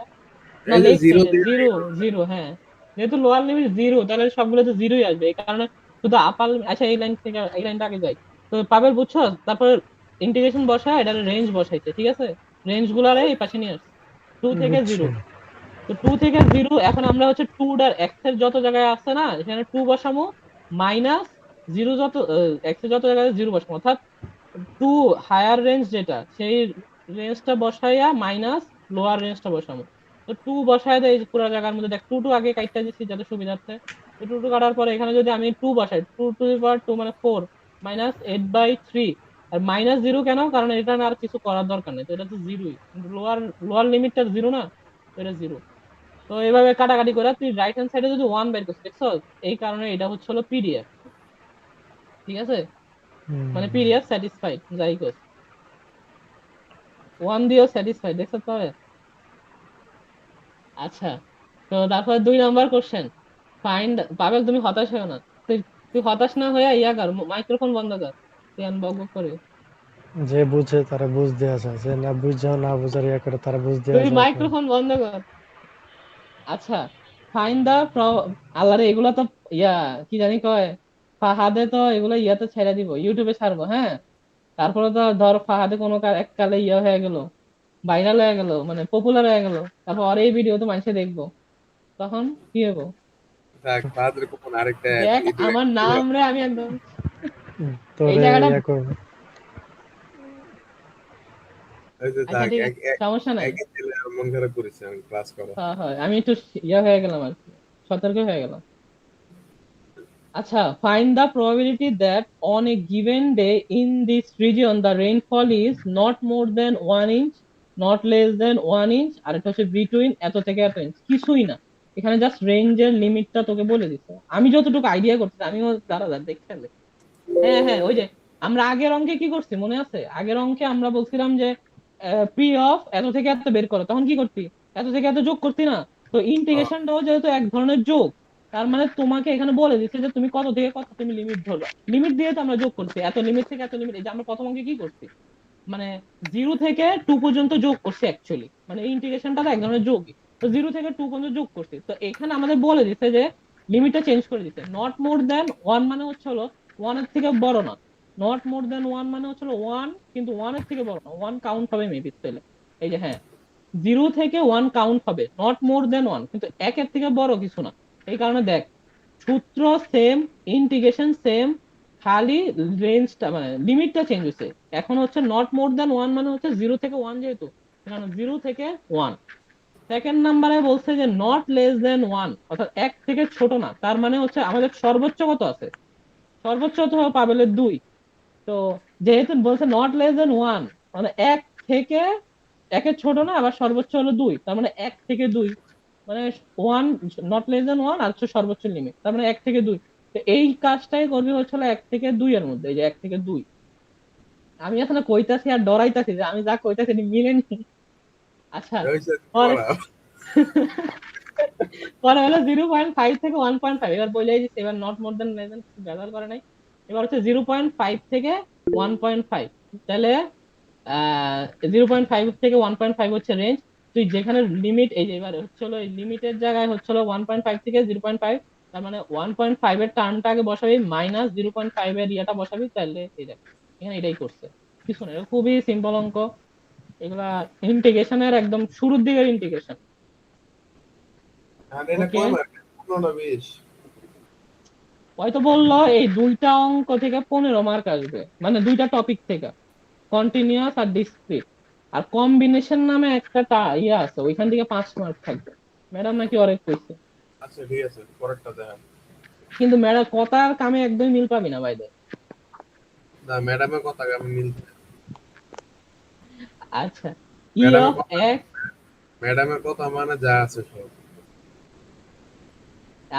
না এই যে লিখছে জিরো দিয়ে জিরো, জিরো হ্যাঁ। যেহেতু লোয়ার লিমিট জিরো, তাহলে সবগুলো তো জিরোই আসবে, এই কারণে শুধু আপার। আচ্ছা এই লাইন থেকে এই লাইনটা আগে যাই। তো পাবেল বুঝছো, তারপর ইন্টিগ্রেশন বসা এটা রেঞ্জ বসাইছে, ঠিক আছে? রেঞ্জ গুলারে এই পাশে নিয়ে আসছে 2 থেকে বুঝছি। 0। তো 2 থেকে 0, এখন আমরা হচ্ছে 2 ডার এক্স এর যত জায়গায় আছে না সেখানে 2 বসামো, মাইনাস 0 যত এক্স এর যত জায়গায় 0 বসামো, অর্থাৎ 2 হায়ার রেঞ্জ যেটা সেই রেঞ্জটা বসাইয়া মাইনাস লোয়ার রেঞ্জটা বসামো। তো 2 বসায় দেয় এই পুরো জায়গার মধ্যে, দেখ 2 আগে কাটতে দিচ্ছি যাতে সুবিধার্থে। তো 2 কাটার পরে এখানে যদি আমি 2 বসাই, 2 টু দি পাওয়ার 2 মানে 4, মাইনাস 8/3। আর মাইনাস 0 কেন? কারণ এটা না আর কিছু করার দরকার নেই, তো এটা তো জিরোই, কিন্তু লোয়ার লোয়ার লিমিটটা 0 না, তো এটা 0। তো এইভাবে কাটাকাটি করে তুই রাইট হ্যান্ড সাইডে যদি 1 বের করছিস দেখছো, এই কারণে এটা হচ্ছে হলো পিডিএফ, ঠিক আছে? মানে পিডিএফ স্যাটিসফাইড, যাই হোক 1 দিয়েও স্যাটিসফাইড দেখছো তবে। আচ্ছা, তো তারপর 2 নাম্বার কোশ্চেন ফাইন্ড। পাবেল তুমি হতাশ হয়েও না, তুই তুই হতাশ না হয়ে ইয়া কর, মাইক্রোফোন বন্ধ কর, তুই বক বক করে। যে বুঝে তারা বুঝ দেওয়া যায়, যে না বুঝাও না বুঝার ইয়া করে তারা বুঝ দেওয়া তুই যায় তো। মাইক্রোফোন বন্ধ কর। আচ্ছা, ফাইন্ড দা আল্লাহরে এগুলা তো ইয়া কি জানি কয়, ফাহাদে তো এগুলো ইয়াতে ছেড়ে দিব, ইউটিউবে ছাড়বো, হ্যাঁ। তারপরে তো ধর ফাহাদে কোনো এককালে ইয়া হয়ে গেল, ভাইরাল হয়ে গেল, মানে পপুলার হয়ে গেল, তারপর আর এই ভিডিও তো মানুষে দেখবো, তখন কি হবো? থাক, তাড়াতাড়ি কখন আরেকটা দেখ এই দুই আমার নাম রে, আমি একদম এই তোরে জায়গাটা। ইয়া করবে। এই যে আচ্ছা থাক, ঠিক এক আছে, এক সমস্যা নাই। একই ছেলে আর মন খারাপ করেছে আমি ক্লাস করা। হ্যাঁ হ্যাঁ, আমি একটু ইয়া হয়ে গেলাম আর কি, সতর্ক হয়ে গেলাম। আচ্ছা, find the probability that on a given day in this region the rainfall is not more than 1 inch, not less than 1 inch, আর এটা হচ্ছে বিটুইন এত থেকে এত ইঞ্চ, কিছুই না। এখানে জাস্ট রেঞ্জের লিমিটটা তোকে বলে দিচ্ছে, আমি যতটুকু আইডিয়া করছি, আমিও দাঁড়া দাঁড়া দেখতে হবে। হ্যাঁ হ্যাঁ, ওই যে আমরা আগের অঙ্কে কি করছি মনে আছে? আগের অঙ্কে আমরা বলছিলাম যে পি অফ এত থেকে এত বের করো, তখন কি করতি? এত থেকে এত যোগ করতি না? তো হ্যাঁ, ইন্টিগ্রেশনটাও যেহেতু এক ধরনের যোগ, তার মানে তোমাকে এখানে বলে দিচ্ছে যে তুমি কত থেকে কত তুমি লিমিট ধরবা, লিমিট দিয়ে তো আমরা যোগ করছি, এত লিমিট থেকে এত লিমিট। এই যে আমরা প্রথম অঙ্কে কি করছি, মানে 0 থেকে 2 পর্যন্ত যোগ করছি অ্যাকচুয়ালি, মানে এই ইন্টিগ্রেশনটা তো এক ধরনের যোগই। তো 0 থেকে 2 পর্যন্ত যোগ করছি, তো এখানে আমাদের বলে দিচ্ছে যে লিমিটটা চেঞ্জ করে দিচ্ছে, নট মোর দেন 1 মানে হচ্ছে হলো 1 এর থেকে বড় না, নট মোর দেন 1 মানে হচ্ছে হলো 1 কিন্তু 1 এর থেকে বড় না, 1 কাউন্ট হবে মেবি তাহলে। এই যে হ্যাঁ, 0 থেকে 1 কাউন্ট হবে, নট মোর দেন 1, কিন্তু 1 এর থেকে বড় কিছু না। এই কারণে দেখ, সূত্র সেম, ইন্টিগ্রেশন সেম, খালি রেঞ্জটা মানে লিমিটটা চেঞ্জ হয়েছে। এখন হচ্ছে নট মোর দ্যান ওয়ান মানে হচ্ছে 0 থেকে 1, যেহেতু এখানে 0 থেকে 1। সেকেন্ড নাম্বারে বলছে যে নট লেস দেন 1, অর্থাৎ 1 থেকে ছোট না, তার মানে হচ্ছে আমাদের সর্বোচ্চ কত আছে, সর্বোচ্চ তো হবে পাবেলের 2। তো যেহেতু বলছে নট লেস দেন 1, মানে 1 থেকে, 1-এর ছোট না, আবার সর্বোচ্চ হলো 2, তার মানে 1 থেকে 2, মানে 1, নট লেস দেন 1 আর হচ্ছে সর্বোচ্চ লিমিট, তার মানে 1 থেকে 2। তো এই কাজটাই করবি হচ্ছিল 1 থেকে 2 এর মধ্যে, এই যে 1 থেকে 2। আমি এখানে কইতাছি আর ডরাইতাছি যে আমি যা কইতাছি মিলেনি। আচ্ছা, পরে করা পরে হলো 0.5 থেকে 1.5, এবার বলে যে এবার not more then less than ব্যবহার করে নাই। এবার হচ্ছে 0.5 থেকে 1.5, তাহলে 0.5 থেকে 1.5 হচ্ছে রেঞ্জ। তুই যেখানে লিমিট, এই যে এবার হচ্ছে হলো লিমিটের জায়গায় হচ্ছে হলো 1.5 থেকে 0.5, তার মানে 1.5 এর টার্মটা আগে বসাবি, মাইনাস 0.5 এর ইয়েটা বসাবি, তাহলে এই দেখ এখানে এটাই করছে। কিছু না, এটা খুবই সিম্পল অঙ্ক। এগুলা ইন্টিগ্রেশনের একদম শুরুর দিকের ইন্টিগ্রেশন। আর এটা ওকে, কয় মার্ক? 15 না 20? হয়তো বললো এই দুইটা অঙ্ক থেকে 15 মার্ক আসবে, মানে দুইটা টপিক থেকে, কন্টিনিউয়াস আর ডিসক্রিট। আর কম্বিনেশন নামে একটা ইয়ে আছে, ওইখান থেকে 5 মার্ক থাকবে। ম্যাডাম নাকি অনেক কইছে, আচ্ছা ঠিক আছে, পরেরটা দেখা। কিন্তু ম্যাডাম কথার কামে একদমই মিল পাবি না বাইরে। না, ম্যাডামের কথা আমি মিলতে, আচ্ছা, ই ম্যাডামের অফ কথা, এক্স, ম্যাডামের কথা মানে যা আছে সব।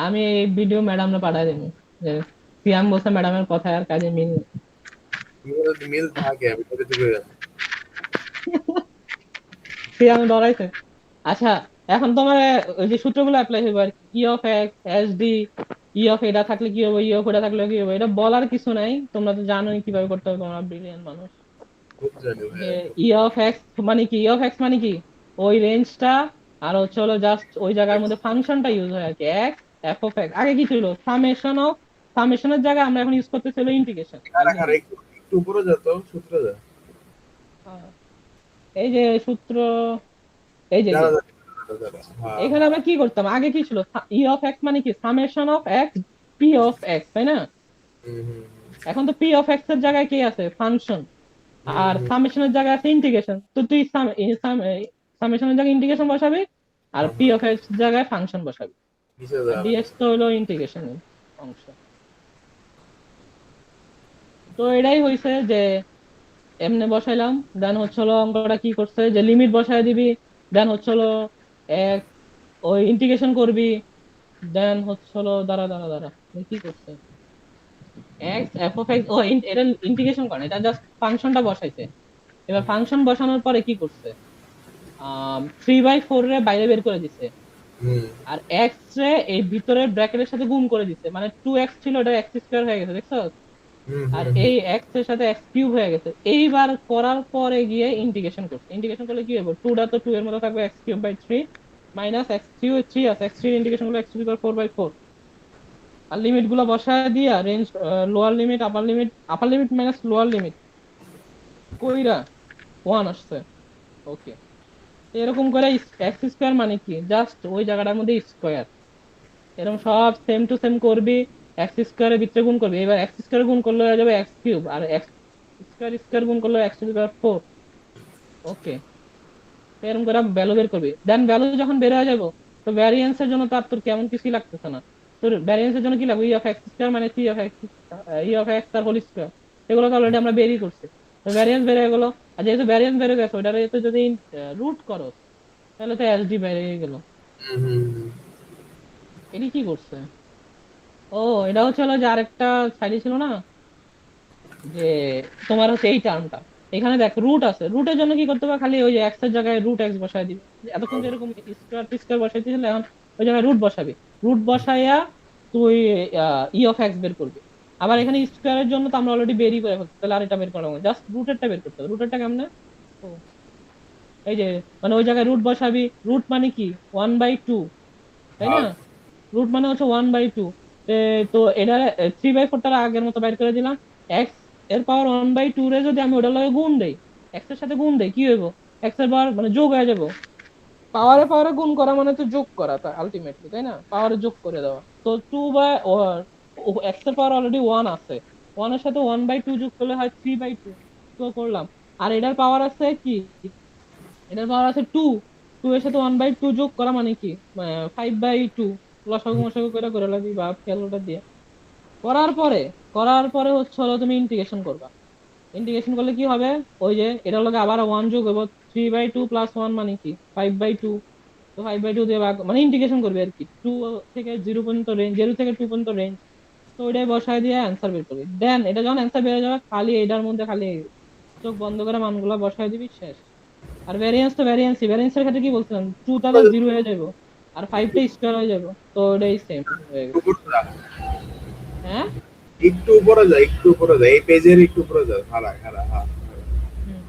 আমি এই ভিডিও ম্যাডামরা পাঠাই দেবো যে সিয়াম বলছে ম্যাডামের কথা আর কাজে মিল নেই। যদি মিল থাকে আমি তোকে দিকে যাবো। সিয়াম ডরাইছে। আচ্ছা, এখন তোমার ওই যে সূত্রগুলো অ্যাপ্লাই হবে আর E of X S D, E of এটা থাকলে কি হবে, ই অফ এটা থাকলে কি হবে, এটা বলার কিছু নাই, তোমরা তো জানোই কিভাবে করতে হবে, তোমরা ব্রিলিয়ান্ট মানুষ। খুব জানি ভাই যে একদম। ই অফ এক্স মানে কি, ই অফ এক্স মানে কি, ওই রেঞ্জটা আর হচ্ছে হলো জাস্ট ওই জায়গার মধ্যে ফাংশনটা ইউজ হয় আর কি, এক্স এফ অফ এক্স। আগে কি ছিল সামেশন অফ, সামেশনের জায়গায় আমরা এখন ইউজ করতেছি হলো ইন্টিগ্রেশন, আর বুঝলি? আর একটু একটু উপরে যেত সূত্র যা, এই যে সূত্র, এই যে যে যারা যারা যারা হ্যাঁ এখানে আমরা কি করতাম, আগে কি ছিল, ই অফ এক্স মানে কি summation of X P of x, তাই না? হুম হুম এখন তো পি অফ এক্স এর জায়গায় কি আছে, ফাংশন। হুম আর হুম সামেশনের জায়গায় আছে ইন্টিগ্রেশন, তো তুই সামেশনের জায়গায় ইন্টিগ্রেশন বসাবি, আর হুম পি হুম। অফ এক্স জায়গায় ফাংশন বসাবি। কিসে আর যাওয়া লাগে? ডিএক্স তো হলো ইন্টিগ্রেশনের অংশ। তো এটাই হইছে যে এমনে বসাইলাম, দেন হচ্ছে হলো অঙ্কটা কি করছে যে লিমিট বসায় দিবি, দেন হচ্ছে হলো এক ওই ইন্টিগ্রেশন করবি, দেন হচ্ছে হলো দাঁড়া দাঁড়া দাঁড়া এ কি করছে, এক্স এফ অফ এক্স, ও এটা ইন্টিগ্রেশন করে না, এটা জাস্ট ফাংশনটা বসাইছে। এবার ফাংশন বসানোর পরে কি করছে, 3/4 রে বাইরে বের করে দিছে, হুম আর এক্স রে এই ভিতরের ব্র্যাকেটের সাথে গুণ করে দিছে, মানে 2x ছিল ওটা এক্স স্কোয়ার হয়ে গেছে, দেখছো? হুম আর হুম হুম এই এক্স এর সাথে এক্স কিউব হয়ে গেছে। এইবার করার পরে গিয়ে ইন্টিগ্রেশন করছে, ইন্টিগ্রেশন করলে কি হবে, 2টা তো 2 এর মতো থাকবে, x³/3 মাইনাস x3 আছে, x3 ইন্টিগ্রেশন করলে x⁴/4। আর লিমিট গুলো বসায় দিয়া range, lower limit upper limit minus lower limit কইরা 1 আসছে। ওকে, এরকম করে এক্স স্কোয়ার মানে কি, জাস্ট ওই জায়গাটার মধ্যে স্কোয়ার, এরকম সব সেম টু সেম করবি, এক্স স্কোয়ারের ভিতরে গুণ করবি। এবার এক্স স্কোয়ার গুণ করলে হয়ে যাবে x³ আর এক্স স্কোয়ার স্কোয়ার গুণ করলে x⁴। ওকে, এরকম করে ভ্যালু বের করবি, দেন ভ্যালু যখন বের হয়ে যাবো, তো ভ্যারিয়েন্স এর জন্য তো আর তোর কেমন কিছুই লাগতেছে না। তোর ভ্যারিয়েন্স এর জন্য কি লাগবে, ই অফ এক্স স্কোয়ার মানে C of X, E of X তার হোল স্কোয়ার, এগুলো তো অলরেডি আমরা বেরই করছি। তো ভ্যারিয়েন্স বের হয়ে গেলো, আর যেহেতু ভ্যারিয়েন্স বেড়ে গেছে ওটার তো যদি রুট করো, তাহলে তো এসডি বেড়ে গেল। হুম হুম হুম। এটি কি করছে, ও এটা হচ্ছে হলো যে আরেকটা সাইডে ছিল না, যে তোমার হচ্ছে এই টার্মটা, এখানে দেখ রুট আছে, রুটের জন্য কি করতে হবে, খালি ওই যে এক্স এর জায়গায় রুট এক্স বসায় দিবি। এতক্ষণ যেরকম স্কোয়ার স্কোয়ার বসাইতেছিল, এখন ওই জায়গায় রুট বসাবি, রুট বসাইয়া তুই ই অফ এক্স বের করবি। আবার এখানে স্কোয়ারের জন্য তো আমরা অলরেডি বেরই করে ফেলছি, তাহলে আর এটা বের করা হবে, জাস্ট রুটেরটা বের করতে হবে। রুটেরটা কেমনে, ও, এই যে মানে ওই জায়গায় রুট বসাবি, রুট মানে কি 1/2, তাই না? হ্যাঁ রুট মানে হচ্ছে 1/2। তো এটা 3/4 আগের মতো বাইর করে দিলাম। এক্স এর পাওয়ার 1/2 রে যদি আমি ওটার লগে গুণ দেই, এক্স এর সাথে গুণ দেই কি হইব, এক্স এর পাওয়ার মানে যোগ হয়ে যাবো, পাওয়ারে গুণ করা মানে তো যোগ করা, তা আলটিমেটলি, তাই না? পাওয়ারে যোগ করে দেওয়া। তো 2 x এর পাওয়ার অলরেডি 1 আছে, 1 এর সাথে 1/2 যোগ করলে হয় 3/2। তো করলাম। আর এটার পাওয়ার আছে কি, এটার পাওয়ার আছে 2, 2 এর সাথে 1/2 যোগ করা মানে কি, 5/2। লসাগু মশাগু করে করে লাগি বা ক্যালকুলেটর দিয়ে করার পরে হচ্ছে হলো তুমি ইন্টিগ্রেশন করবা। ইন্টিগ্রেশন করলে কি হবে, ওই যে এটার লগে আবার 1 যোগ হবে, 3/2 + 1 মানে কি 5/2। তো 5/2 দিয়ে ভাগ মানে ইন্টিগ্রেশন করবে আর কি, 2 থেকে 0 পর্যন্ত রেঞ্জ, 0 থেকে 2 পর্যন্ত রেঞ্জ। তো ওইটাই বসায় দিয়ে অ্যান্সার বের করবি। দেন এটা যখন অ্যান্সার বের হয়ে যাবে, খালি এটার মধ্যে খালি চোখ বন্ধ করে মানগুলা বসায় দিবি, শেষ। আর ভ্যারিয়েন্স তো ভ্যারিয়েন্সের ক্ষেত্রে কি বলছিলাম, 2টা তো 0 হয়ে যাবে আর 5টা স্কোয়ার হয়ে যাবে, তো ওটাই সেম হয়ে গেছে। উপরে যা, হ্যাঁ। একটু উপরে যা, একটু উপরে যা, এই পেজের একটু উপরে যা, খাড়া খাড়া, হ্যাঁ। হুম।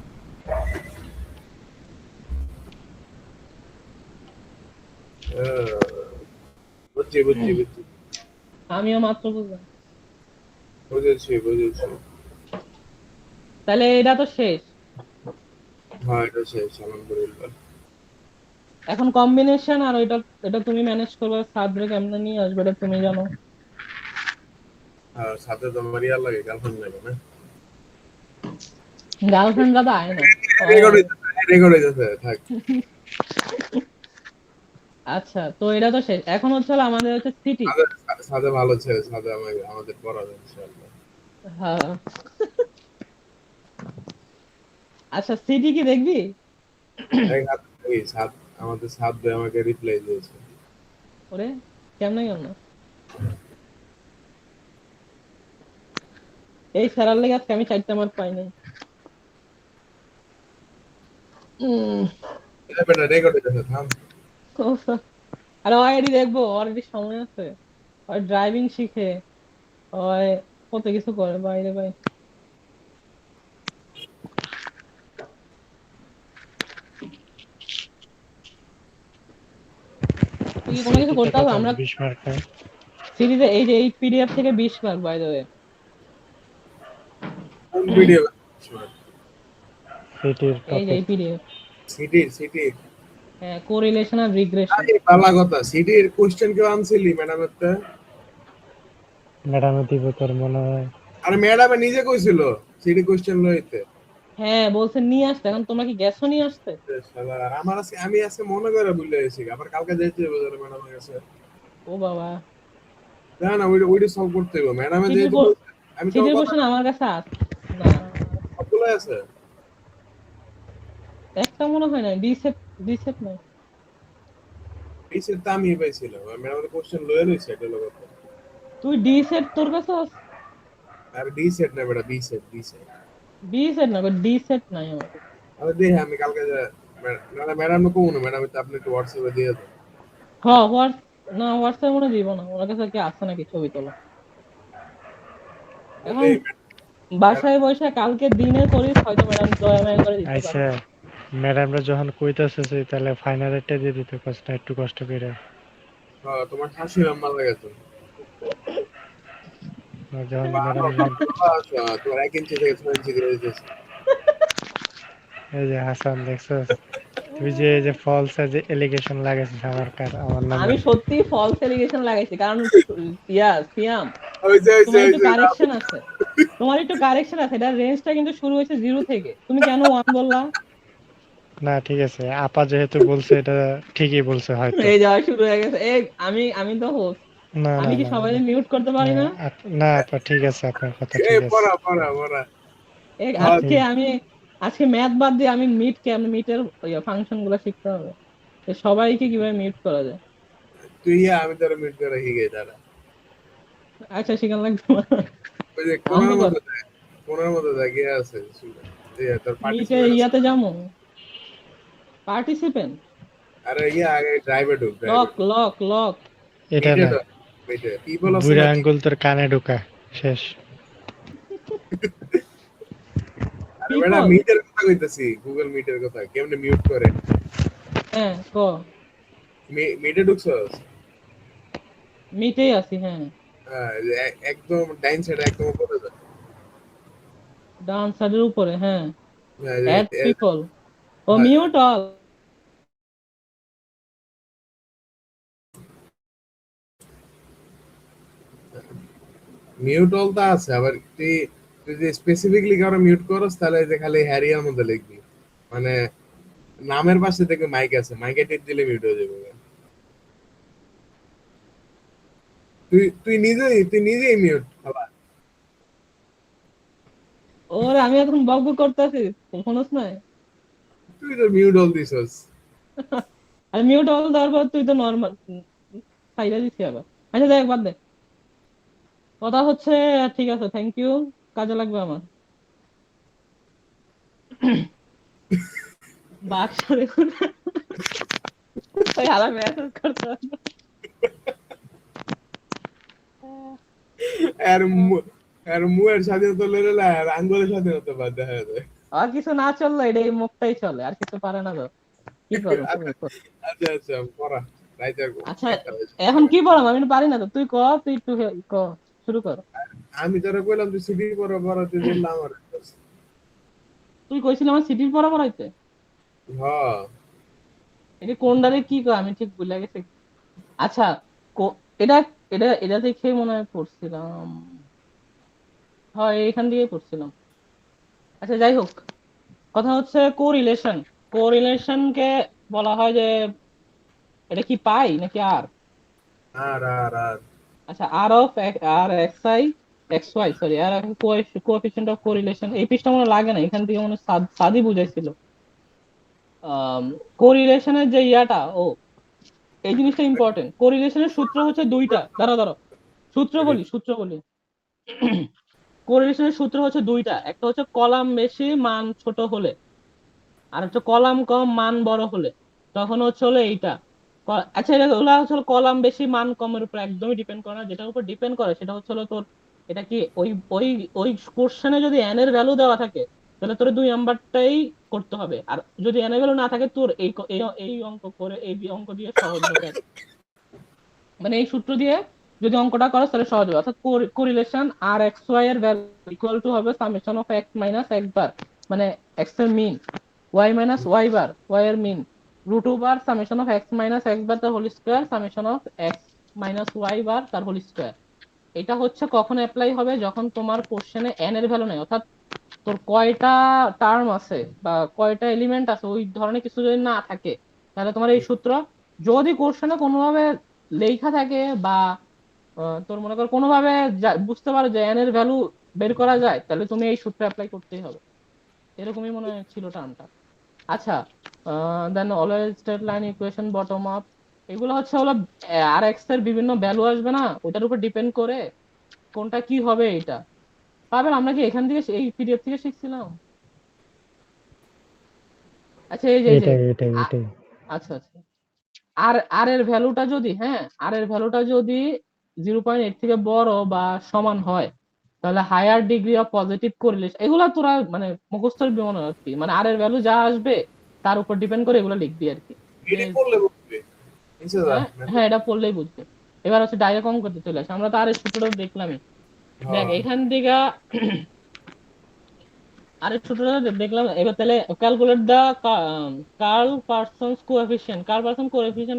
বুঝছি বুঝছি বুঝছি, আমিও মাত্র বুঝলাম। বুঝেছি বুঝেছি। তাহলে এটা তো শেষ। হ্যাঁ এটা শেষ, আলহামদুলিল্লাহ। এখন কম্বিনেশন আর ওইটা, এটা তুমি ম্যানেজ করবে, সাবরে কেমনে নিয়ে আসবে এটা তুমি জানো। আর সাথে তো মারিয়া লাগে, গার্লফ্রেন্ড লাগে না? গার্লফ্রেন্ডরা তো আয় না। রেকর্ড হয়ে যাচ্ছে, থাক। আচ্ছা, তো এটা তো শেষ। এখন হচ্ছে হলো আমাদের হচ্ছে সিটি। সাথে ভালো ছেলে, সাথে আমাদের পড়াবে ইনশাআল্লাহ। হ্যাঁ। আচ্ছা, সিটি কি দেখবি? এক হাত এই সাত, আমাদের সাত ভাই আমাকে রিপ্লাই দিয়েছে। ওরে, কেমনে কেমনে এই স্যারার লেগে আজকে আমি 4টা মার্ক পাই নাই। এটা বেটা রেকর্ড হয়ে যাচ্ছে, থাম। উফ, আরে অলরেডি দেখবো, অলরেডি সময় আছে। ওই ড্রাইভিং শিখে, ওই কত কিছু করে বাইরে ভাই। তুই কি কোনো কিছু সিটিতে করতে কত হবে? আমরা 20 মার্ক হয়? সিরিজে এই যে এই পিডিএফ থেকে 20 মার্ক বাই দ্য ওয়ে। কোন ভিডিও? সিটির এই যে টপিক। এই পিডিএফ। সিটি সিটি, হ্যাঁ, কোরিলেশন আর রিগ্রেশন। আরে ভালো কথা, সিটির কোশ্চেন কেউ আনছিলি ম্যাডামের তে? ম্যাডামে দিব তোর মনে হয়। আরে ম্যাডামে নিজে কইছিল সিটি কোশ্চেন লইতে। হ্যাঁ, বলছে নিয়ে আসতে, এখন তোমরা কি গেছো নিয়ে আসতে? শালা, আর আমার আছে, আমি আছে মনে করে ভুলে গেছি, আবার কালকে যাইতে হবে ধরে ম্যাডামের কাছে। ও বাবা, না না, ওইটা সলভ করতে হবে ম্যাডামে সিটির যেহেতু বলছে, আমি তোমার সিটির কথা কোশ্চেন আমার কাছে আছে না, সবগুলো আছে। একটা মনে হয় না, ডি সেট নাই। এই সেটটা আমি পাইছিলাম, ম্যাডামের কোশ্চেন লয়ে লইছে, এটা হলো কথা। তুই ডি সেট তোর কাছে আছে? আর ডি সেট না বেটা, B set, B set. B set না, ডি সেট নাই আমার কাছে। আমি দেখি, আমি কালকে ম্যাডাম কোন ম্যাডাম, আপনি একটু হোয়াটসঅ্যাপে দিয়ে দেন। হ্যাঁ, হোয়াটসঅ্যাপ মনে দিব না, ওনার কাছে কি আছে নাকি ছবি তোলা। এখন বাসায় বসে কালকে দিনে করিস, হয়তো ম্যাডাম দয়া মায়া করে দিতে আচ্ছা, পারে। ম্যাডামরা যখন কইতাছে যে তাহলে ফাইনালেরটা দিয়ে দিতে কষ্ট একটু কষ্ট করে। তোমার শাশুড়ি আম্মা লাগে তো। আর যখন ভালো, ম্যাডাম তোমার 1 ইঞ্চি থেকে 6 ইঞ্চি করে দিতেছে। এই যে হাসান দেখছস, তুই যে এই যে ফলস যে এলিগেশন লাগাইছিস আমার নামে। আমি সত্যি ফলস এলিগেশন লাগাইছি, কারণ সিয়াম, ওই তোমার একটু যে কারেকশন আছে, এটা রেঞ্জটা কিন্তু শুরু হয়েছে 0 থেকে, তুমি কেন 1 বললা? না ঠিক আছে, আপা যেহেতু বলছে এটা ঠিকই বলছে হয়তো। এই যাওয়া শুরু হয়ে গেছে। আমি আমি তো হোস্ট, না না আমি কি না সবাই মিউট করতে পারি না? না আপা ঠিক আছে, আপনার কথা এই ঠিক আছে। পড়া পড়া পড়া। আজকে ম্যাথ বাদ দিয়ে আমি মিটের ফাংশন গুলো শিখতে হবে, তো সবাইকে কিভাবে মিউট করা যায়। তুই আমি তোর মিট করে রেখে গেছি দাঁড়া। আচ্ছা, শিখান লাগবে না। ওই যে অঙ্ক কর, কোনার মধ্যে জায়গা আছে, তোর মিটে পার্টিসিপেন্ট আছে। ইয়াতে যাবো, পার্টিসিপেন্ট, আরে আগে ড্রাইভে ঢুক, লক লক লক। এটা মিটে না, ঢুক, মিটে পিপল আছে বুড়া না? আঙ্গুল তোর কানে ঢুকা শেষ। আরে বেটা, পিপল, মিটের কথা কইতাছি, গুগল মিটের কথা কেমনে মিউট করে। হ্যাঁ ক, মিটে ঢুকছস? মিটেই আছি, হ্যাঁ। একদম ডাইন সাইড, একদম উপরে যা। ডান সাইডের উপরে, হ্যাঁ। হ্যাঁ, অ্যাড পিপল, ও হ্যাঁ, মিউট অল। মিউট অল তো আছে, আবার তুই তুই যে স্পেসিফিকলি কারো মিউট করস তাহলে এই যে খালি হ্যারিয়ার মধ্যে লিখবি, মানে নামের পাশে থেকে মাইক আছে, মাইকে টিপ দিলে মিউট হয়ে যাবে। তুই নিজেই মিউট আবার। ওরে আমি এখন বক বক করতেছি, শুনোস না? তুই তো মিউট অল দিছস। আর মিউট অল দেওয়ার পর তুই তো নর্মাল সাইডে দিচ্ছি আবার। আচ্ছা দেখ, বাদ দে। কথা হচ্ছে, ঠিক আছে, থ্যাংক ইউ, কাজে লাগবে আমার। বাক্স দেখুন, ওই হারা মেসেজ করতে হবে। আর আর মুয়ের স্বাধীনতা লড়ে না, আর আঙ্গুলের স্বাধীনতা বাদ দেখা যায়। আর কিছু না চললে এটা এই মুখটাই চলে, আর কিছু পারে না তো। কি করবো তুমি কর। আচ্ছা আচ্ছা পড়া রাইতে আচ্ছা এখন কি বললাম, আমি তো পারি না তো, তুই ক, তুই একটু ক, শুরু কর। আমি তোরা কইলাম তুই সিটি পড়া পড়া, তুই বললাম আমার। তুই কইছিলি আমার সিটির পড়া পড়াইতে, হ্যাঁ এটা কোনটারে কি কয় আমি ঠিক ভুলে গেছি। আচ্ছা, এটা এটা এটা দেখে মনে হয় পড়ছিলাম, হয় এখান দিয়ে পড়ছিলাম। আচ্ছা যাই হোক, কথা হচ্ছে কোরিলেশন। কোরিলেশনকে বলা হয় যে, এটা কি পাই নাকি আর? আর আচ্ছা, R of R X I X Y, sorry, R coefficient of correlation, এই পৃষ্ঠা মনে লাগে না, এখান থেকে মনে সাদি বুঝাইছিল। কোরিলেশনের যে ইয়াটা, এই জিনিসটা ইম্পর্টেন্ট। কোরিলেশনের সূত্র হচ্ছে দুইটা, দাঁড়া দাঁড়া, সূত্র বলি। কোরিলেশনের সূত্র হচ্ছে দুইটা, একটা হচ্ছে কলাম বেশি মান ছোট হলে, আর হচ্ছে কলাম কম মান বড় হলে। তখন হচ্ছে হলো এইটা। আচ্ছা, এটা ওগুলা হচ্ছে হলো কলাম বেশি মান কমের উপর একদমই ডিপেন্ড করে না, যেটার উপর ডিপেন্ড করে সেটা হচ্ছে হলো তোর, এটা কি ওই ওই ওই কোশ্চেনে যদি এন এর ভ্যালু দেওয়া থাকে তাহলে তোর 2 নাম্বারটাই করতে হবে, আর যদি এন এর ভ্যালু না থাকে তোর এই অঙ্ক করে, এই অঙ্ক দিয়ে সহজ হবে আর কি। মানে এই সূত্র দিয়ে যদি অঙ্কটা করো তাহলে সহজ হবে। অর্থাৎ কোরিলেশন আর এক্স ওয়াই এর ভ্যালু ইকুয়াল টু হবে summation of X minus X bar, মানে এক্স এর mean, Y minus Y bar, Y এর mean, root over summation of X minus X bar তার whole square summation of X minus Y bar তার হোল স্কোয়ার। এটা হচ্ছে কখন অ্যাপ্লাই হবে, যখন তোমার কোশ্চেনে এন এর ভ্যালু নেই, অর্থাৎ তোর কয়টা টার্ম আছে বা কয়টা এলিমেন্ট আছে ওই ধরনের কিছু যদি না থাকে, তাহলে তোমার এই সূত্র, যদি কোশ্চেনে কোনোভাবে লেখা থাকে বা তোর মনে কর কোনোভাবে বুঝতে পারো যে এন এর ভ্যালু বের করা যায়, তাহলে তুমি এই সূত্র অ্যাপ্লাই করতেই হবে। এরকমই মনে ছিল টার্মটা। আচ্ছা, then always straight line equation bottom up, এগুলো হচ্ছে হলো আর এক্স এর বিভিন্ন ভ্যালু আসবে না, ওটার উপর ডিপেন্ড করে কোনটা কি হবে এটা পাবেন। আমরা কি এখান থেকে এই পিডিএফ থেকে শিখছিলাম? আচ্ছা এই যে এটাই এটাই আ- এটাই আচ্ছা আচ্ছা, আর আর এর ভ্যালুটা যদি, হ্যাঁ, আর এর ভ্যালুটা যদি 0.8 থেকে বড় বা সমান হয়, তাহলে higher degree of positive correlation, এগুলা তোরা মানে মুখস্থর বিমান আর কি, মানে আর এর ভ্যালু যা আসবে তার উপর ডিপেন্ড করে এগুলো লিখবি আর কি। যে এটা পড়লে বুঝবে। নিচে যা। হ্যাঁ হ্যাঁ, এটা পড়লেই বুঝবে। এবার হচ্ছে ডাইরেক্ট অঙ্ক করতে চলে আসে, আমরা তো আর এর সূত্রটা দেখলামই। দেখ হ্যাঁ এখান থেকে আরেক সূত্রটা দেখলাম। এবার তাহলে calculate the curl person coefficient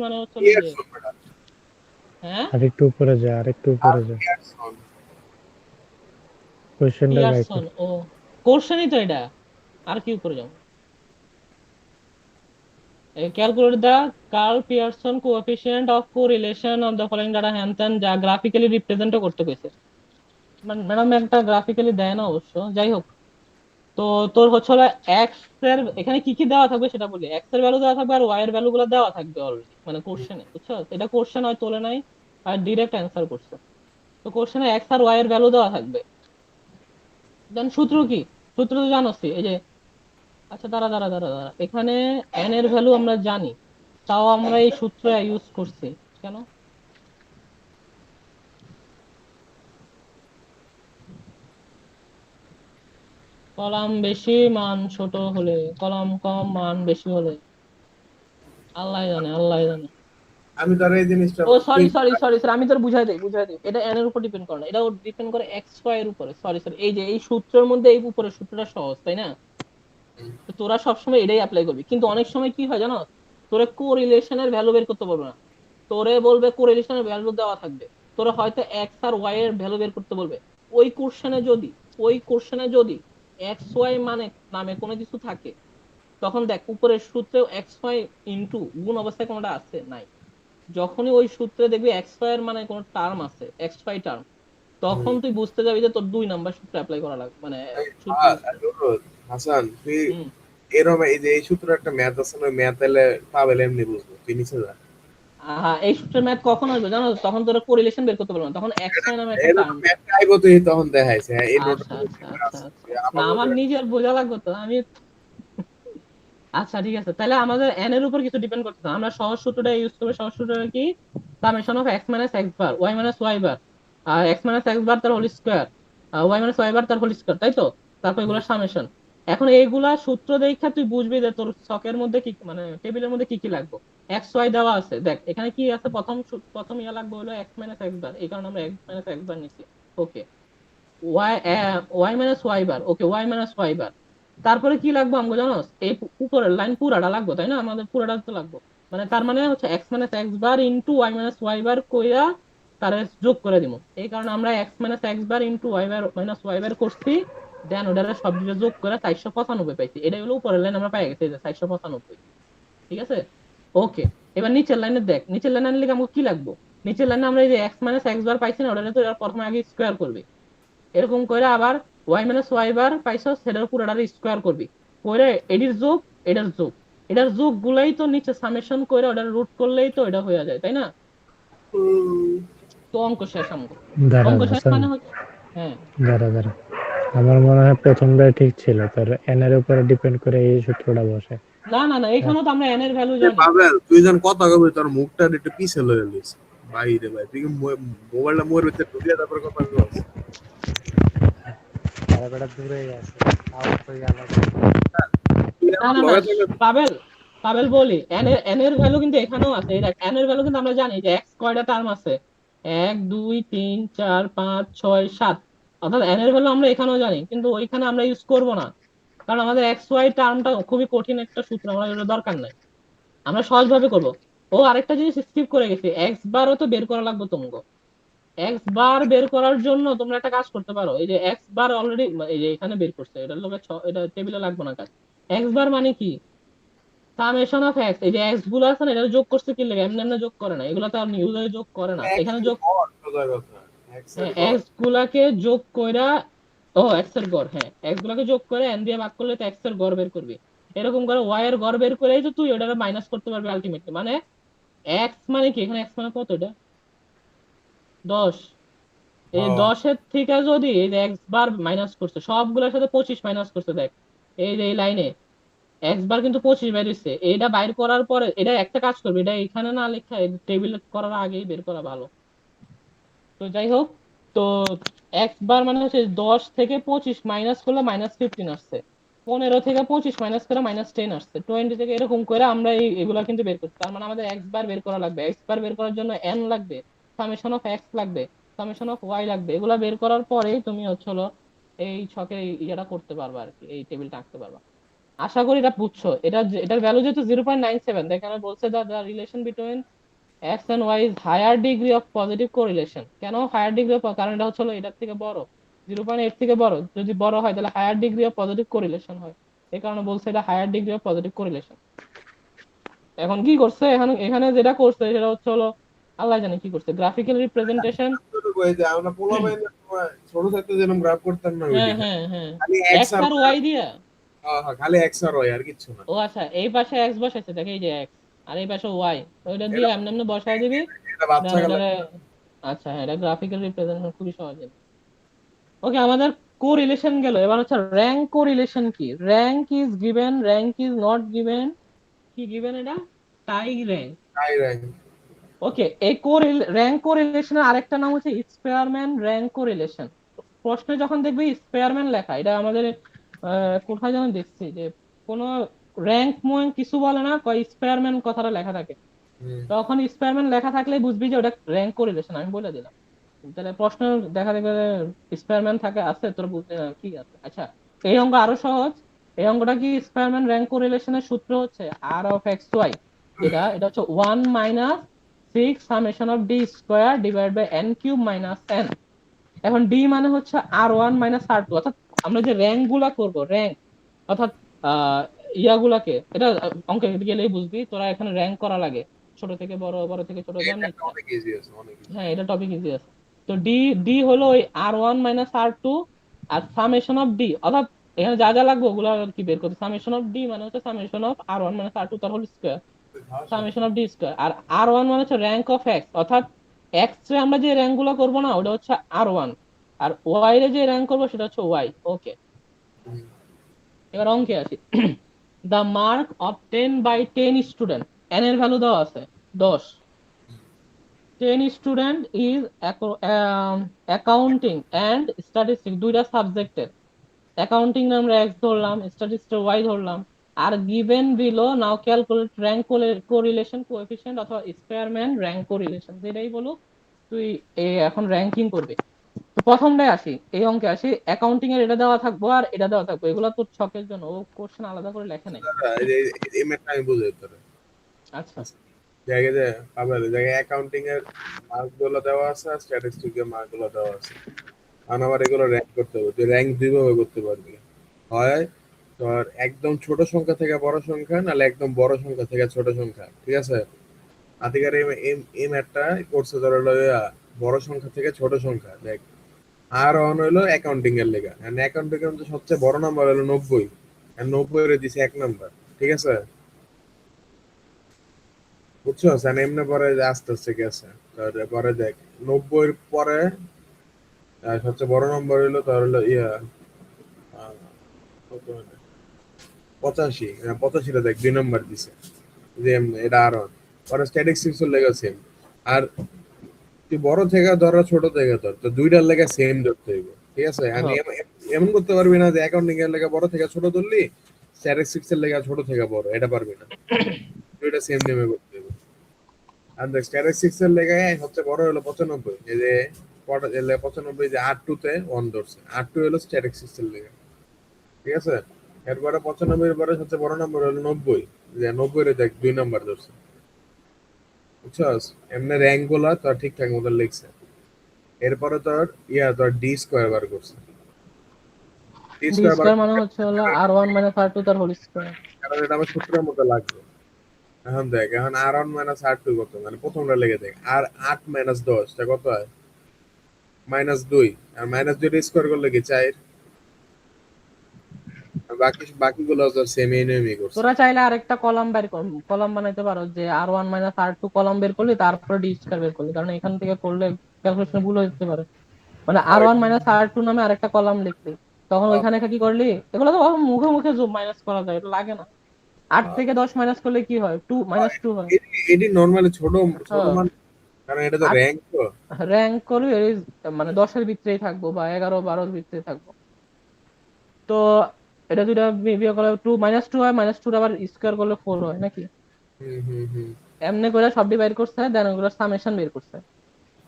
মানে হচ্ছে হলো যে, পিয়ারসন বেটা। হ্যাঁ, আরেকটু উপরে যা, আরেকটু আর উপরে যা, পিয়ারসন। কোশ্চেনটা গাইতে। পিয়ারসন, কোশ্চেনই তো এটা, আর কি উপরে যাও। Calculate the Karl Pearson coefficient of correlation of the following data, হ্যান ত্যান, যা গ্রাফিক্যালি রিপ্রেজেন্টও করতে কইছে। ম্যাডাম একটা গ্রাফিক্যালি দেয় না অবশ্য, যাই হোক। তো তোর হচ্ছে হলো এক্স এর এখানে কি কি দেওয়া থাকবে সেটা বলি। এক্স এর ভ্যালু দেওয়া থাকবে আর ওয়াই এর ভ্যালু গুলো দেওয়া থাকবে অলরেডি, মানে কোশ্চেনে, বুঝছো? এটা কোশ্চেন হয় তোলে নাই আর ডিরেক্ট অ্যান্সার করছে। তো কোশ্চেনে এক্স আর ওয়াই এর ভ্যালু দেওয়া থাকবে। দেন সূত্র কি? সূত্র তো জানোসই, এই যে, আচ্ছা দাঁড়া, এখানে এন এর ভ্যালু আমরা জানি, তাও আমরা এই সূত্র ইউজ করছি কেন? কলাম বেশি মান ছোট হলে, কলাম কম মান বেশি হলে, আল্লাহ জানে, আল্লাহ জানে। আমি তার এই জিনিসটা ও সরি স্যার, আমি তোর বুঝাই দেই, এটা এন এর উপর ডিপেন্ড করে না, এটা ডিপেন্ড করে এক্স ওয়াই এর উপরে। সরি, এই যে এই সূত্রের মধ্যে এই উপরের সূত্রটা সহজ, তাই না? তো তোরা সবসময় এটাই অ্যাপ্লাই করবি, কিন্তু অনেক সময় কি হয় জানো, তোরা কোরিলেশনের ভ্যালু বের করতে পারবে না, তোরে বলবে কোরিলেশনের ভ্যালু দেওয়া থাকবে, তোরা হয়তো এক্স আর ওয়াই এর ভ্যালু বের করতে বলবে। ওই কোশ্চেনে যদি এক্স ওয়াই মানে নামে কোনো কিছু থাকে, তখন দেখ উপরের সূত্রেও এক্স ওয়াই ইনটু গুণ অবস্থায় কোনোটা আছে নাই। যখনই ওই সূত্রে দেখবি এক্স ওয়াই এর মানে কোনো টার্ম আছে, এক্স ওয়াই টার্ম, তখন তুই বুঝতে যাবি যে তোর 2 নাম্বার সূত্র অ্যাপ্লাই করা লাগবে, মানে সূত্র use করা লাগবে। হাসান তুই হুম। এরকম এই যে এই সূত্র একটা ম্যাথ আছে না, ম্যাথ এলে পাবেল এমনি বুঝবো, তুই নিচে যা। এই সূত্রের ম্যাথ কখন আসবে জানো? তখন তোরা কোরিলেশন বের করতে পারবে না, তখন এক্স ওয়াই নামে একটা এরকম টার্ম। ম্যাথ আইবো তুই তখন দেখাইছে, হ্যাঁ এই নোট আচ্ছা আচ্ছা আচ্ছা আচ্ছা, না আমার নিজের বোঝা লাগবে তো আমি। আচ্ছা ঠিক আছে, তাহলে আমাদের n এর উপর কিছু ডিপেন্ড করতেছে, আমরা সহজ সূত্রটা ইউজ করব। সহজ সূত্রটা কি? Summation of x minus x bar y minus y bar, আর x মাইনাস x বার তার whole square, y minus y bar তার হোল স্কয়ার, তাই তো? তারপর এগুলা সামেশন। এখন এইগুলা সূত্র দেখা তুই বুঝবি যে তোর ছকের মধ্যে কি, মানে টেবিলের মধ্যে কি কি লাগবে। x y দেওয়া আছে, দেখ এখানে কি আছে, প্রথম ইয়া লাগবে হলো x মাইনাস x বার, এই কারণে আমরা x মাইনাস x বার নিছি। ওকে, y মাইনাস y বার, ওকে y মাইনাস y বার। তারপরে কি লাগবে আমাকে জানো? এই উপরের লাইন পুরাটা লাগবে, তাই না? আমাদের পুরাটা তো লাগবে, মানে তার মানে হচ্ছে x মাইনাস x বার ইনটু y মাইনাস y বার কইরা তারে যোগ করে দিব। এই কারণে আমরা x মাইনাস x বার into y bar minus y বার করছি, দেন ওটারে সব দিকে যোগ করে 495 পাইছি। এটাই হলো উপরের লাইন, আমরা পাই গেছি এই যে 495। ঠিক আছে, ওকে। এবার নিচের লাইনে দেখ, নিচের লাইনে আনলে আমাকে কি লাগবে? নিচের লাইনে আমরা এই যে x মাইনাস x বার পাইছি না, ওটারে তো এবার প্রথমে আগে স্কোয়ার করবে, এরকম করে আবার y মাইনাস ওয়াই বার পাইছো সেটার পুরোটার স্কোয়ার করবি, করে এটির যোগ এটার যোগ, এটার যোগ গুলাই তো নিচে সামেশন করে ওটার রুট করলেই তো এটা হয়ে যায়, তাই না? তো অঙ্ক শেষ আমগো। দাঁড়া অঙ্ক শেষ হাসান, মানে হচ্ছে, হ্যাঁ দাঁড়া, আমার মনে হয় প্রথমটাই ঠিক ছিল, তোর এন এর উপরে ডিপেন্ড করে এই সূত্রটা বসে। না না না, এখানেও তো আমরা n এর ভ্যালু জানি। পাবেল তুই যখন কথা কবি তোর মুখটা একটু পিছে লয়ে লিস ভাই রে ভাই, তুই কি মোবাইলটা মোর ভিতরে ঢুকিয়ে তারপর কথা বলছ? তারা বেটা দূরে আছে, আওয়াজ তো আলাদা। তুই না আমার না না, লগে থেকে পাবেল, পাবেল বলি n এর ভ্যালু কিন্তু এখানেও আছে। এই দেখ n এর ভ্যালু কিন্তু আমরা জানি যে x কয়টা টার্ম আছে, 1 2 3 4 5 6 7, অর্থাৎ n এর ভ্যালু আমরা এখানেও জানি, কিন্তু ওইখানে আমরা ইউজ করব না, কারণ আমাদের এক্স ওয়াই টার্মটা খুবই কঠিন একটা সূত্র, আমাদের ওটা দরকার নাই, আমরা সহজভাবে করব। ও আরেকটা জিনিস স্কিপ করে গেছি, এক্স বারও তো বের করা লাগবে তোমাকে। এক্স বার বের করার জন্য তোমরা একটা কাজ করতে পারো, এই যে এক্স বার অলরেডি এই যে এখানে বের করছে, এটা লোকে এটা টেবিলে লাগবে না কাজ। এক্স বার মানে কি? সামেশন অফ এক্স, এই যে এক্স গুলো আছে না, এটা যোগ করছে কি লাগে, এমনি এমনি যোগ করে না, এগুলো তো আর ইউজারে যোগ করে না, এক্স এখানে এর যোগ। গড় সোজা কথা, এক্স এর গড়। এক্স গুলাকে যোগ কইরা, ও এক্স এর গড়, হ্যাঁ এক্স গুলাকে যোগ করে এন দিয়ে ভাগ করলে তো এক্স এর গড় বের করবি। এরকম করে ওয়াই এর গড় বের করেই তো তুই ওটাকে মাইনাস করতে পারবি আলটিমেটলি। মানে এক্স মানে কি, এখানে এক্স মানে কত, এটা 10, এই হ্যাঁ 10-এর থেকে যদি এই যে এক্স বার মাইনাস করছে সবগুলোর সাথে 25 মাইনাস করছে, দেখ এই যে এই লাইনে এক্স বার কিন্তু 25 বের হচ্ছে, এটা বাইর করার পরে এটা একটা কাজ করবে, এটা এখানে না লেখা টেবিল করার আগেই বের করা ভালো। তো যাই হোক, তো এক্স বার মানে হচ্ছে 10 থেকে 25 মাইনাস করলে -15 আসছে, 15 থেকে 25 মাইনাস করে -10 আসছে, 20 থেকে এরকম করে আমরা এগুলা কিন্তু বের করছি। তার মানে আমাদের এক্স বার বের করা লাগবে, এক্স বার বের করার জন্য এন লাগবে, সামেশন অফ এক্স লাগবে, সামেশন অফ ওয়াই লাগবে। এগুলা বের করার পরেই তুমি হচ্ছে হলো এই ছকের ইয়েটা করতে পারবা আর কি, এই টেবিলটা আঁকতে পারবা। আশা করি এটা বুঝছো। এটার ভ্যালু যেহেতু 0.97, এখানে বলছে the relation between x and y is higher degree of positive correlation। কেন হায়ার ডিগ্রি অফ, কারণ এটা হচ্ছে এটার থেকে বড়, 0.8 থেকে বড়, যদি বড় হয় তাহলে higher degree of positive correlation হয়, এই কারণে বলছে এটা higher degree of positive correlation. এখন কি করছে, এখানে এখানে যেটা করছে সেটা হচ্ছে আল্লাহ জানে কি করছে, গ্রাফিক্যাল রিপ্রেজেন্টেশন। এতটুকু এই যে আমরা পোলা বাইনের সময় ছোট থাকতে যেরকম গ্রাফ করতাম না হ্যাঁ ওইদিকে, হ্যাঁ হ্যাঁ, খালি এক্স এক্স আর আর ওয়াই দিয়া। হ্যাঁ হ্যাঁ, খালি এক্স আর ওয়াই আর কিচ্ছু না। ও আচ্ছা, এই পাশে এক্স বসাইছে, দেখে এই যে এক্স, আর এই পাশে ওয়াই, ওইটা দিয়ে এটা এমনি এমনি বসায় দিবি, এটা বাচ্চা দেন গেল। ওটারে। আচ্ছা হ্যাঁ, এটা গ্রাফিক্যাল রিপ্রেজেন্টেশন খুবই সহজ। ওকে, আমাদের কোরিলেশন গেল, এবার হচ্ছে র্যাঙ্ক কোরিলেশন কি? Rank is given, rank is not given, কি গিভেন এটা? Tie rank. High rank. Okay, এই র্যাঙ্ক কোরিলেশনের আরেকটা নাম হচ্ছে স্পেয়ারম্যান র্যাঙ্ক কোরিলেশন। প্রশ্নে যখন দেখবি স্পেয়ারম্যান লেখা, এটা আমাদের কোথায় যেন দেখছি যে কোনো র্যাঙ্ক ময় কিছু বলে না, কয় স্পেয়ারম্যান কথাটা লেখা থাকে, তখন স্পেয়ারম্যান লেখা থাকলে বুঝবি যে ওটা র্যাঙ্ক কোরিলেশন, আমি বলে দিলাম। তাহলে প্রশ্ন দেখা দেখবে স্পেয়ারম্যান থাকে আছে, তোর বুঝতে ঠিক আছে। আচ্ছা, এই অঙ্ক আরো সহজ। এই অঙ্কটা কি, স্পেয়ারম্যান র্যাঙ্ক কোরিলেশনের সূত্র হচ্ছে আর অফ এক্স ওয়াই, এটা এটা হচ্ছে 1 - 6 summation of D square divide by n cube minus n। এখন ডি মানে হচ্ছে r1 মাইনাস r2, অর্থাৎ আমরা যে র্যাঙ্ক গুলা করবো, র্যাঙ্ক অর্থাৎ ইয়াগুলাকে, এটা অঙ্কে গেলেই বুঝবি, তোরা এখানে র্যাঙ্ক করা লাগে, ছোট থেকে বড়, বড় থেকে ছোট, যেমন এটা ইচ্ছা। অনেক ইজি আছে, অনেক easy। হ্যাঁ, এটা টপিক ইজি আছে। তো ডি ডি হলো ওই r1 মাইনাস r2 আর সামেশন অফ ডি, অর্থাৎ এখানে যা যা লাগবে ওগুলো আর কি বের করতে। সামেশন অফ ডি মানে হচ্ছে summation of r1 minus r2 তার whole square, summation of D square. আর r1 মানে হচ্ছে র্যাঙ্ক অফ এক্স, অর্থাৎ এক্স রে আমরা যে র্যাঙ্ক গুলো করবো না, ওটা হচ্ছে r1, আর ওয়াই রে যে র্যাঙ্ক করবো সেটা হচ্ছে ওয়াই। ওকে, হুম। এবার অঙ্কে আসি। দ্য মার্ক অফ 10 বাই 10 স্টুডেন্ট, এন এর ভ্যালু দেওয়া আছে 10। 10 student is accounting and statistics, দুইটা সাবজেক্টের। অ্যাকাউন্টিং আমরা এক্স ধরলাম, স্ট্যাটিস্টিক্স ওয়াই ধরলাম। আর given below now calculate rank correlation coefficient অথবা স্পেয়ারম্যান র্যাঙ্ক কোরিলেশন, যেটাই বলো তুই এখন র্যাঙ্কিং করবি। তো প্রথমটাই আসি, এই অঙ্কে আসি। অ্যাকাউন্টিং এর এটা দেওয়া থাকবো আর এটা দেওয়া থাকবো, এগুলো তোর ছকের জন্য, ও কোশ্চেন আলাদা করে লেখে নাই। এই ম্যাথটা আমি বুঝাই তোরে। আচ্ছা, জায়গায় যে পাবে জায়গায় অ্যাকাউন্টিং এর মার্ক গুলো দেওয়া আছে আর স্ট্যাটিস্টিক্স এর মার্ক গুলো দেওয়া আছে। কারণ আবার এগুলো র্যাঙ্ক করতে হবে, তুই র্যাঙ্ক দুই ভাবে করতে পারবি। হয় তোর একদম ছোট সংখ্যা থেকে বড় সংখ্যা, নাহলে একদম বড় সংখ্যা থেকে ছোট সংখ্যা, ঠিক আছে? আতিকার এই ম্যাথটা করছে ধর হলো বড় সংখ্যা থেকে ছোট সংখ্যা। দেখ, আর অন হইলো অ্যাকাউন্টিং এর লেগা, অ্যাকাউন্টিং এর মধ্যে সবচেয়ে বড় নাম্বার হলো 90, আর 90 এর দিছে 1 নাম্বার, ঠিক আছে? বুঝছো? এমনি পরে আস্তে আস্তে গেছে। তারপরে দেখ 90 এর পরে সবচেয়ে বড় নম্বর হইলো তার হলো আহ, কত হইলো? 85, 85টা দেখ 2 নাম্বার দিছে, যে এটা আর পরে স্ট্যাটিস্টিক্স এর লেগে সেম। আর তুই বড় থেকে ধর আর ছোট থেকে ধর, তো দুইটার লেগে সেম ধরতে হইব, ঠিক আছে? আমি হ্যাঁ। এমন করতে পারবি না যে অ্যাকাউন্টিং এর লেগে বড় থেকে ছোট ধরলি, স্ট্যাটিস্টিক্স এর লেগে ছোট থেকে বড়, এটা পারবি না। দুইটা সেম নেমে করতে হবে। আর দেখ স্ট্যাটিস্টিক্স এর লেগে সবচেয়ে বড় হলো 95, এই যে 95, যে R2 তে 1 ধরছে, R2 হলো স্ট্যাটিস্টিক্স এর লেগে, ঠিক আছে? এরপরে 95 এর পরে সবচেয়ে বড় নাম্বার হলো 90, যে 90 এর দেখ 2 নাম্বার ধরছে, বুঝছস? এমনি র্যাঙ্ক গুলা তোর ঠিকঠাক মতো লিখছে। এরপরে তোর তোর ডি স্কোয়ার বার করছে। ডি ডি স্কোয়ার বার স্কয়ার মানে হচ্ছে হলো r1 মাইনাস r2 তার হোল স্কয়ার। কারণ এটা আমার সূত্রের মতো লাগবে। এখন দেখ, এখন R1 মাইনাস R2 কত, মানে প্রথমটা লেগে দেখ, আর 8 মাইনাস 10 টা কত হয়? -2, আর -2 স্কোয়ার করলে কি 4। আর বাকিগুলো তো সেম নেমই করছে। তোরা চাইলে আরেকটা কলাম বানাইতে পারো, যে r1 মাইনাস r2 কলাম বের করলি, তারপরে ডি স্কয়ার বের করলি, কারণ এখান থেকে করলে ক্যালকুলেশন ভুল হতে পারে। মানে r1 মাইনাস r2 নামে আরেকটা কলাম লিখলি, তখন ওইখানে কি করলি, এগুলো তো মুখে মুখে মাইনাস করা যায়, এটা লাগে না। 8 থেকে 10 মাইনাস করলে কি হয়, 2 -2 হয়। এটি নরমালি ছোট ছোট হ্যাঁ, মান, কারণ এটা তো 8 র‍্যাঙ্ক তো। র্যাঙ্ক করবে, মানে 10 এর ভিতরেই থাকবো বা 11-12 এর ভিতরে থাকবো। তো এটা দুইটা বিয়োগ করলে 2 -2 হয়, -2 আবার স্কয়ার করলে 4 হয় নাকি? হুম হুম হুম। এমনি করে সব ডিভাইড করছে, দেন ওগুলো সামেশন বের করছে।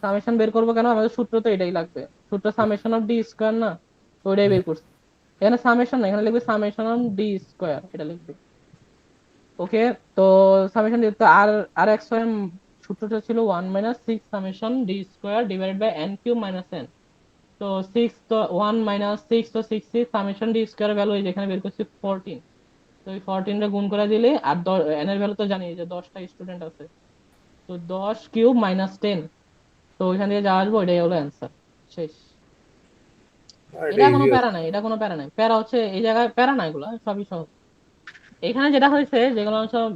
সামেশন বের করবো কেন, আমাদের সূত্র তো এটাই লাগবে, সূত্র সামেশন অফ ডি স্কয়ার না, তো ওইটাই বের করছে। এখানে সামেশন না, এখানে লিখবে সামেশন অফ ডি স্কয়ার, এটা লিখবে। ওকে, তো সামেশন দিতে আর আর এক্স ওয়াই সূত্রটা ছিল 1 - 6 summation D square divided by n cube minus n। তো 6, তো 1 - 6, তো 6 সামেশন ডি স্কয়ার ভ্যালু এই যেখানে বের করছি 14। তো এই 14 টা গুণ করে দিলে, আর n এর ভ্যালু তো জানি যে 10টা স্টুডেন্ট আছে, তো 10 কিউব মাইনাস 10, তো ওইখান থেকে যা আসবো এটাই হলো অ্যান্সার। শেষ। এটা কোনো প্যারা নাই, এটা কোনো প্যারা নাই, প্যারা হচ্ছে এই জায়গায় প্যারা নাই, এগুলো সবই সহজ। এখানে যেটা হয়েছে, যেগুলো সব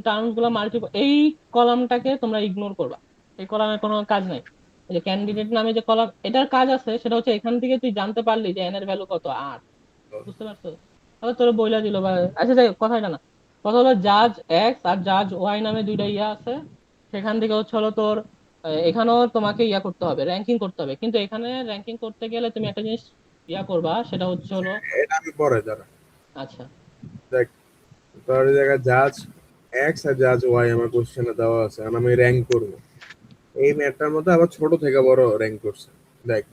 টার্মস গুলো মাল্টিপল, এই কলামটাকে তোমরা ইগনোর করবা, এই কলামের কোনো কাজ নাই। এই যে ক্যান্ডিডেট নামে যে কলাম, এটার কাজ আছে, সেটা হচ্ছে এখান থেকে তুই জানতে পারলি যে এন এর ভ্যালু কত, 8। বুঝতে পারছো? তাহলে তোর বইলা দিল বা, আচ্ছা যাই হোক, কথা এটা না। কথা হলো জাজ এক্স আর জাজ ওয়াই নামে দুইটা ইয়া আছে, সেখান থেকে হচ্ছে হলো তোর এখানেও তোমাকে ইয়া করতে হবে, র্যাঙ্কিং করতে হবে। কিন্তু এখানে র্যাঙ্কিং করতে গেলে তুমি একটা জিনিস ইয়া করবা, সেটা হচ্ছে হলো, এটা আমি পরে দাঁড়া। আচ্ছা দেখ, তোর এই জায়গায় জাজ এক্স আর জাজ ওয়াই আমার কোশ্চেনে দেওয়া আছে, আর আমি র্যাঙ্ক করবো। এই ম্যাটটার মধ্যে আবার ছোট থেকে বড় র্যাঙ্ক করছে। দেখ,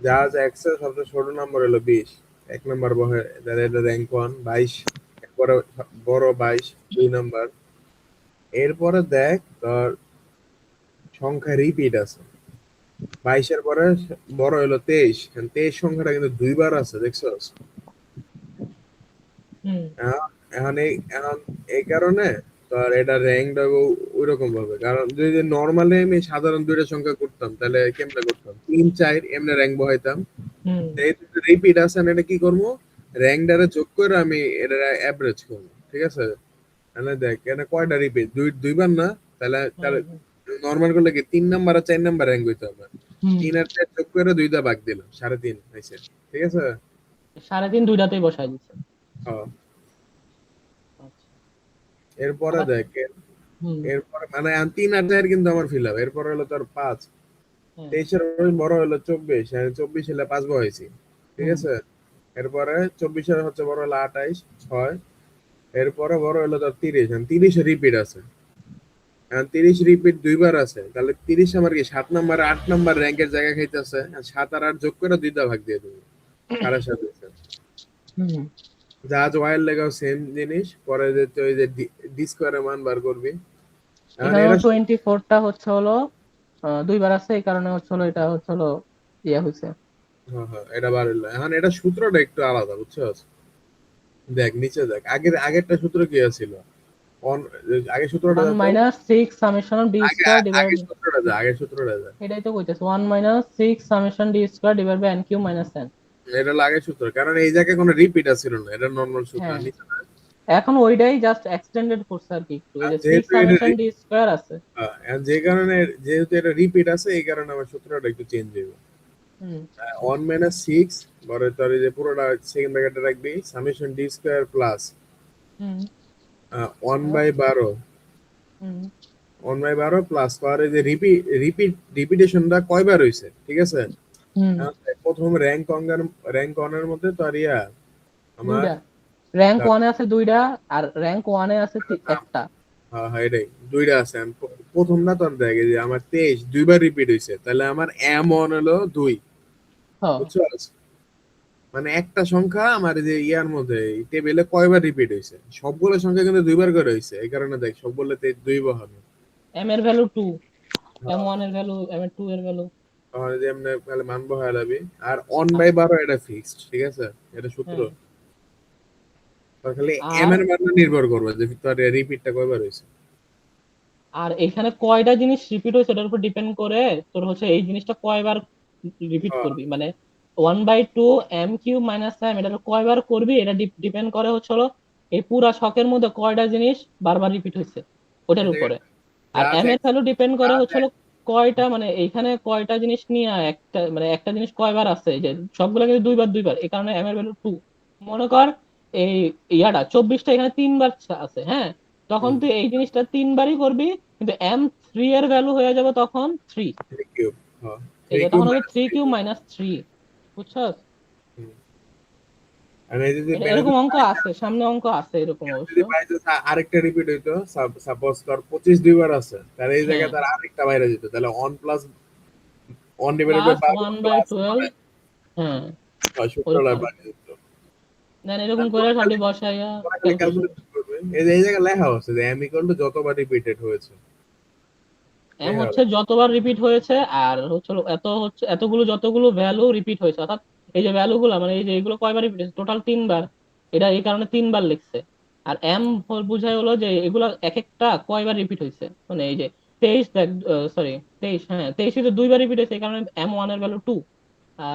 জাজ এক্স এর সবচেয়ে ছোট নাম্বার হলো 20, 1 নাম্বার বহে, এটা র্যাঙ্ক 1, 22, এরপরে বড় 22, 2 নাম্বার। এরপরে দেখ তোর সংখ্যা রিপিট আছে। 22 এর পরে বড় হলো 23, 23 সংখ্যাটা কিন্তু দুইবার আছে, দেখছস? হুম এখন এই কারণে তোর এটা র্যাঙ্ক ওইরকম ভাবে, কারণ যদি নর্মালি আমি সাধারণ দুইটা সংখ্যা করতাম তাহলে কেমনে করতাম, 3 4 এমনি র্যাঙ্ক বহাইতাম। হুম রিপিট আছে না, এটা কি করবো, র্যাঙ্ক দ্বারা যোগ করে আমি এটা অ্যাভারেজ করবো, ঠিক আছে? তাহলে দেখ এটা কয়টা রিপিট, দুইবার না, তাহলে তাহলে নর্মাল করলে কি 3 নাম্বার আর 4 নাম্বার র্যাঙ্ক হইতে হবে। হুম 3 আর 4 যোগ করে দুইটা ভাগ দিলাম, 3.5 হয়েছে, ঠিক আছে? 3.5 দুইটাতেই বসাই দিচ্ছে। হ্যাঁ। আচ্ছা। এরপরে আবার দেখ, হুম এরপরে মানে 3 আর 4 কিন্তু আমার ফিল আপ, এরপরে হলো তোর 5, হ্যাঁ 23 এর বড় হলো 24, আর 24 হলে 5 বহাইছি, ঠিক হুম আছে? এরপরে 24 এর হচ্ছে বড় হলো 28 6, এরপরে বড় হলো তোর 30, 30 রিপিট আছে, 30 রিপিট দুইবার আছে, তাহলে 30 আমার কি 7 নাম্বার 8 নাম্বার র্যাঙ্কের জায়গা খাইতেছে, আর 7 আর 8 যোগ করে দুইটা ভাগ দিয়ে দেবো, 7.5 হুম জাহাজ ওয়াইল লেগাও সেম জিনিস, পরে যে তুই ওই যে ডি স্কোয়ারের মান বার করবি। এখন এখানেও এরা 24টা হচ্ছে হলো দুইবার আছে, এই কারণে হচ্ছে হলো এটা হচ্ছে হলো ইয়ে হয়েছে। হ্যাঁ হ্যাঁ, এটা বার হইলো। এখন এটা সূত্রটা একটু আলাদা, বুঝছস? দেখ নিচে দেখ, আগেরটা সূত্র কি ছিল? অন আগে সূত্রটা 1 দেখো, মাইনাস 6 সামেশন ডি আগে স্কয়ার আগে ডিভাইড, সূত্রটা যা, আগে সূত্রটা যা। এটাই তো কইতেছে 1 minus 6 summation D square divide by N cube minus N. এটা হলো আগের সূত্র, কারণ এই জায়গায় কোনো রিপিট ছিল না, এটা নরমাল সূত্র। হ্যাঁ আর নিচে দেখ, এখন ওইটাই জাস্ট এক্সটেন্ডেড করছে আর কি একটু, এই আর যে 6 যেহেতু এটা সামেশন ডি স্কয়ার আছে। আর যে কারণে, যেহেতু এটা রিপিট আছে, এই কারণে আমার সূত্রটা একটু চেঞ্জ হইব। হুম 1 মাইনাস 6 পরে তোর এই যে পুরোটা সেকেন্ড ব্র্যাকেটে রাখবি, সামেশন ডি স্কয়ার প্লাস হুম 1 বাই 12, হুম 1 বাই 12 প্লাস তোর এই যে রিপিটেশনটা কয়বার হইছে, ঠিক আছে? হুম প্রথম র্যাঙ্ক অনের মধ্যে তোর আমার দুইটা র্যাঙ্ক 1 এ আছে দুইটা, আর র্যাঙ্ক 1 এ আছে একটা। হ্যাঁ হ্যাঁ এটাই, দুইটা আছে। আমি প্রথমটা তোর দেখ, এই যে আমার 23 দুইবার রিপিট হইছে, তাহলে আমার M1 হলো 2, হ্যাঁ বুঝছস? মানে একটা সংখ্যা আমার এই যে ইয়ার মধ্যে টেবিলে কয়বার রিপিট হইছে, সবগুলো সংখ্যা কিন্তু দুইবার করে হইছে, এই কারণে দেখ সবগুলোতে দুই বহানো। এম এর ভ্যালু 2, এম হ্যাঁ, 1 এর ভ্যালু এম এর 2 এর ভ্যালু। তাহলে যে এমনি তাহলে মান বহায় লাবি। আর 1 বাই 12 এটা ফিক্সড, ঠিক আছে? এটা সূত্র। হ্যাঁ তোর খালি এম আর এর মান নির্ভর করবে যে তোর রিপিটটা কয়বার হইছে। আর এখানে কয়টা জিনিস রিপিট হয়েছে এটার উপর ডিপেন্ড করে তোর হচ্ছে এই জিনিসটা কয়বার রিপিট হ্যাঁ, করবি, মানে 1/2 এম কিউ মাইনাস এম এটা কয়বার করবি, এটা ডিপেন্ড করে হচ্ছে হলো এই পুরা ছকের মধ্যে কয়টা জিনিস বারবার রিপিট হয়েছে ওটার এই উপরে। জায়গায় আর যা এম আছে এর ভ্যালু ডিপেন্ড করে যা হচ্ছে আছে হলো কয়টা, মানে এইখানে কয়টা জিনিস নিয়ে একটা, মানে একটা জিনিস কয়বার আছে, যে সবগুলো কিন্তু দুইবার দুইবার, এই কারণে এম এর ভ্যালু 2। মনে কর এই ইয়াটা 24টা এখানে 3বার আছে, হ্যাঁ, তখন হুম, তুই এই জিনিসটা 3বারই করবি, কিন্তু এম 3 এর ভ্যালু হয়ে যাবে তখন 3। 3 কিউব। হ্যাঁ, এই 3 যে কিউব তখন হবে মাইনাস 3 3 কিউ কিউব। মাইনাস 3, বুঝছস? আর এই যদি এটা এটা এরকম যদি অঙ্ক আছে, সামনে অঙ্ক আছে এরকম অবশ্য। যদি পাই যে আরেকটা রিপিট হইতো, সাপোজ তোর 25 দুইবার আছে, তাহলে এই হ্যাঁ জায়গায় তার আরেকটা বাইরে যেত, তাহলে 1 plus 1 divided by plus 12 one by plus twelve হ্যাঁ সূত্রটা ওরকম, বাইরে যেত। দেন এরকম করে তারপরে খালি খালি বসাইয়া পরে খালি ক্যালকুলেশন। ক্যালকুলেশন করবে, এই যে এই জায়গায় লেখা আছে যে m ইকুয়াল টু যতবার রিপিটেড হয়েছে, এম লেখা হচ্ছে আছে। যতবার রিপিট হয়েছে, আর হচ্ছে হলো এতগুলো যতগুলো ভ্যালু রিপিট হয়েছে, অর্থাৎ এই যে ভ্যালু গুলা মানে এই যে এগুলো কয়বার রিপিট হয়েছে, টোটাল 3বার, এটা এই কারণে 3বার লিখছে। আর এম বুঝায় হলো যে এগুলা এক একটা কয়বার রিপিট হয়েছে, মানে এই যে 23 দেখ, সরি 23, হ্যাঁ 23 তো দুইবার রিপিট হয়েছে, এই কারণে M1 এর ভ্যালু 2।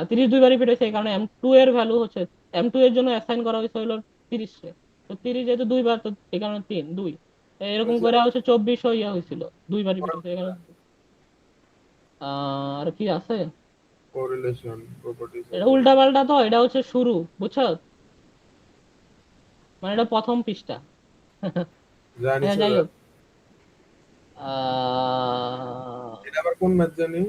30 দুইবার রিপিট হয়েছে, এই কারণে M2 এর ভ্যালু হচ্ছে, M2 এর জন্য অ্যাসাইন করা হয়েছে হলো 30 রে। তো 30 যেহেতু দুইবার, তো এই কারণে 2 এরকম করে হচ্ছে 24 ইয়া হয়েছিল, দুইবার রিপিট হয়েছে এই কারণে। আর কি আছে, কোরিলেশন প্রপার্টিজ এটা আছে। উল্টা পাল্টা, তো এটা হচ্ছে শুরু, বুঝছো, মানে এটা প্রথম পৃষ্ঠা। জানিস যাই না, হোক, আহ, এটা আবার কোন ম্যাথ জানি?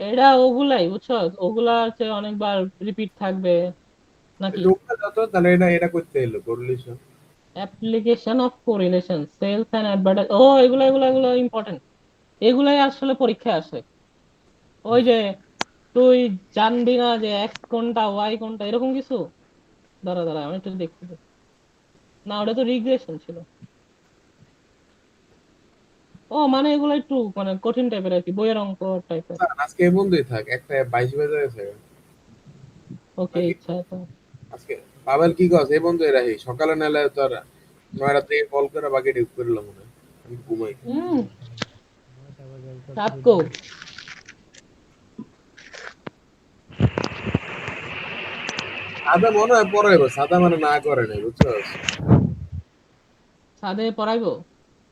এটা ওগুলাই বুঝছো, ওগুলা হচ্ছে অনেকবার রিপিট থাকবে নাকি। একটু উপরে যত, তাহলে এটা এটা করতে এলো correlation. Application of correlation sales and advertise, ও এগুলো এগুলো এগুলো ইম্পর্টেন্ট, এগুলাই আসলে পরীক্ষায় আসে। ওই যে তুই জানবি না যে এক্স কোনটা ওয়াই কোনটা, এরকম কিছু। দাঁড়া দাঁড়া আমি একটু দেখতে, না ওটা তো রিগ্রেশন ছিল। ও মানে এগুলো একটু মানে কঠিন টাইপের আর কি, বইয়ের অঙ্ক টাইপের। আজকে এই বন্ধুই থাক, একটা 22 বেজে গেছে। ওকে, নাকি ইচ্ছা তো। আজকে পাবেল কি কস এই বন্ধুই রাখি, সকালে নাহলে তোর 9টা থেকে কল করে বাকি ডিপ করলাম মনে হয়। আমি ঘুমাই। হুম, রাখো। সাদা মনে হয় পড়াইবো, সাদা মানে না করে নাই বুঝছস, সাদে পড়াইবো।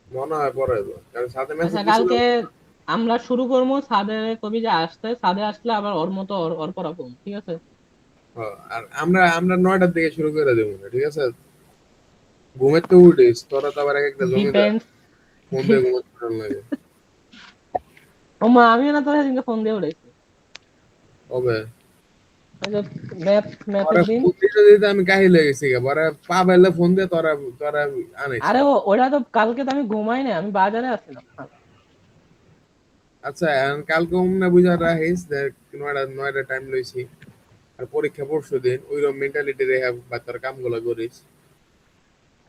মনে হয় পড়াইবো, কারণ সাদা মেসেজ আচ্ছা, দিছিল। কালকে আমরা শুরু করবো সাদে, কবি যে আসতে, সাদে আসলে আবার ওর মতো ওর পড়াবো, ঠিক আছে? আর আমরা আমরা 9টার দিকে শুরু করে দেবো না, ঠিক আছে? ঘুমের তো উঠিস তোরা, তো আবার এক একটা জমিদার ডিপেন্ডস। ফোন দিয়ে ঘুমাতে লাগে। ওমা, আমি না তোর সেদিনকে ফোন দিয়ে উঠেছি, কবে ওই যে ম্যাথের তোরা দিন। ফোন দিতে দিতে আমি কাহিল হয়ে গেছি, পরে পাবেলে ফোন দিয়ে তোরা তোরা আনাইছ। আরে ওটা তো কালকে তো আমি ঘুমাই না, আমি বাজারে আসছিলাম। আচ্ছা এখন কালকে অমনে বুঝা রাখিস যে 9টা টাইম লইছি, আর পরীক্ষা পরশু দিন, ওইরকম মেন্টালিটি রেখে বা তোর কামগুলো করিস।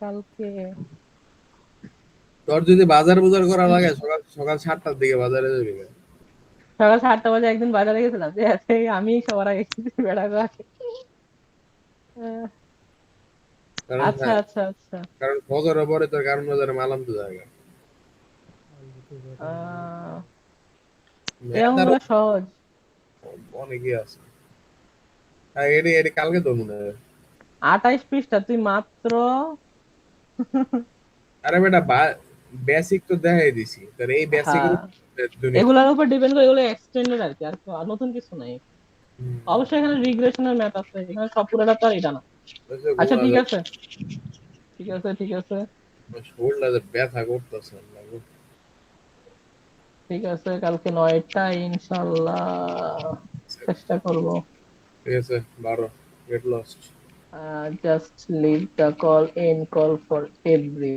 কালকে তোর যদি বাজার বুজার করা লাগে সকাল সকাল 7টার দিকে বাজারে যাবি না। সকাল 7টা বাজে একদিন বাজারে গেছিলাম, যে সেই আমি সবার আগে গেছি, বেড়া করে। আহ, কারণ আচ্ছা আচ্ছা আচ্ছা। কারণ ফজরের পরে তোর কারণ বাজারে মালাম তো জায়গা আহ, এই মেয়েদার অঙ্কগুলো সহজ। অনেকই আছে। আর এডি এডি কালকে তো মনে হয়। 28 পৃষ্ঠা, তুই মাত্র। আরে বেটা বেসিক তো দেখাই দিছি, তোর এই বেসিক হ্যাঁ, দুনিয়া। এগুলোর উপর ডিপেন্ড করে, এগুলো এক্সটেন্ডেড আর কি, আর নতুন কিছু নাই। অবশ্যই এখানে রিগ্রেশনের ম্যাথ আছে, এখানে সব পুরোটা তো আর এটা না। আচ্ছা, ঠিক আছে, ঠিক আছে, ঠিক আছে, শরীরটা ব্যথা করতেছে। ঠিক আছে, কালকে 9টায় ইনশাল্লাহ চেষ্টা করব। ঠিক আছে 12 get lost. Just leave the call in call for every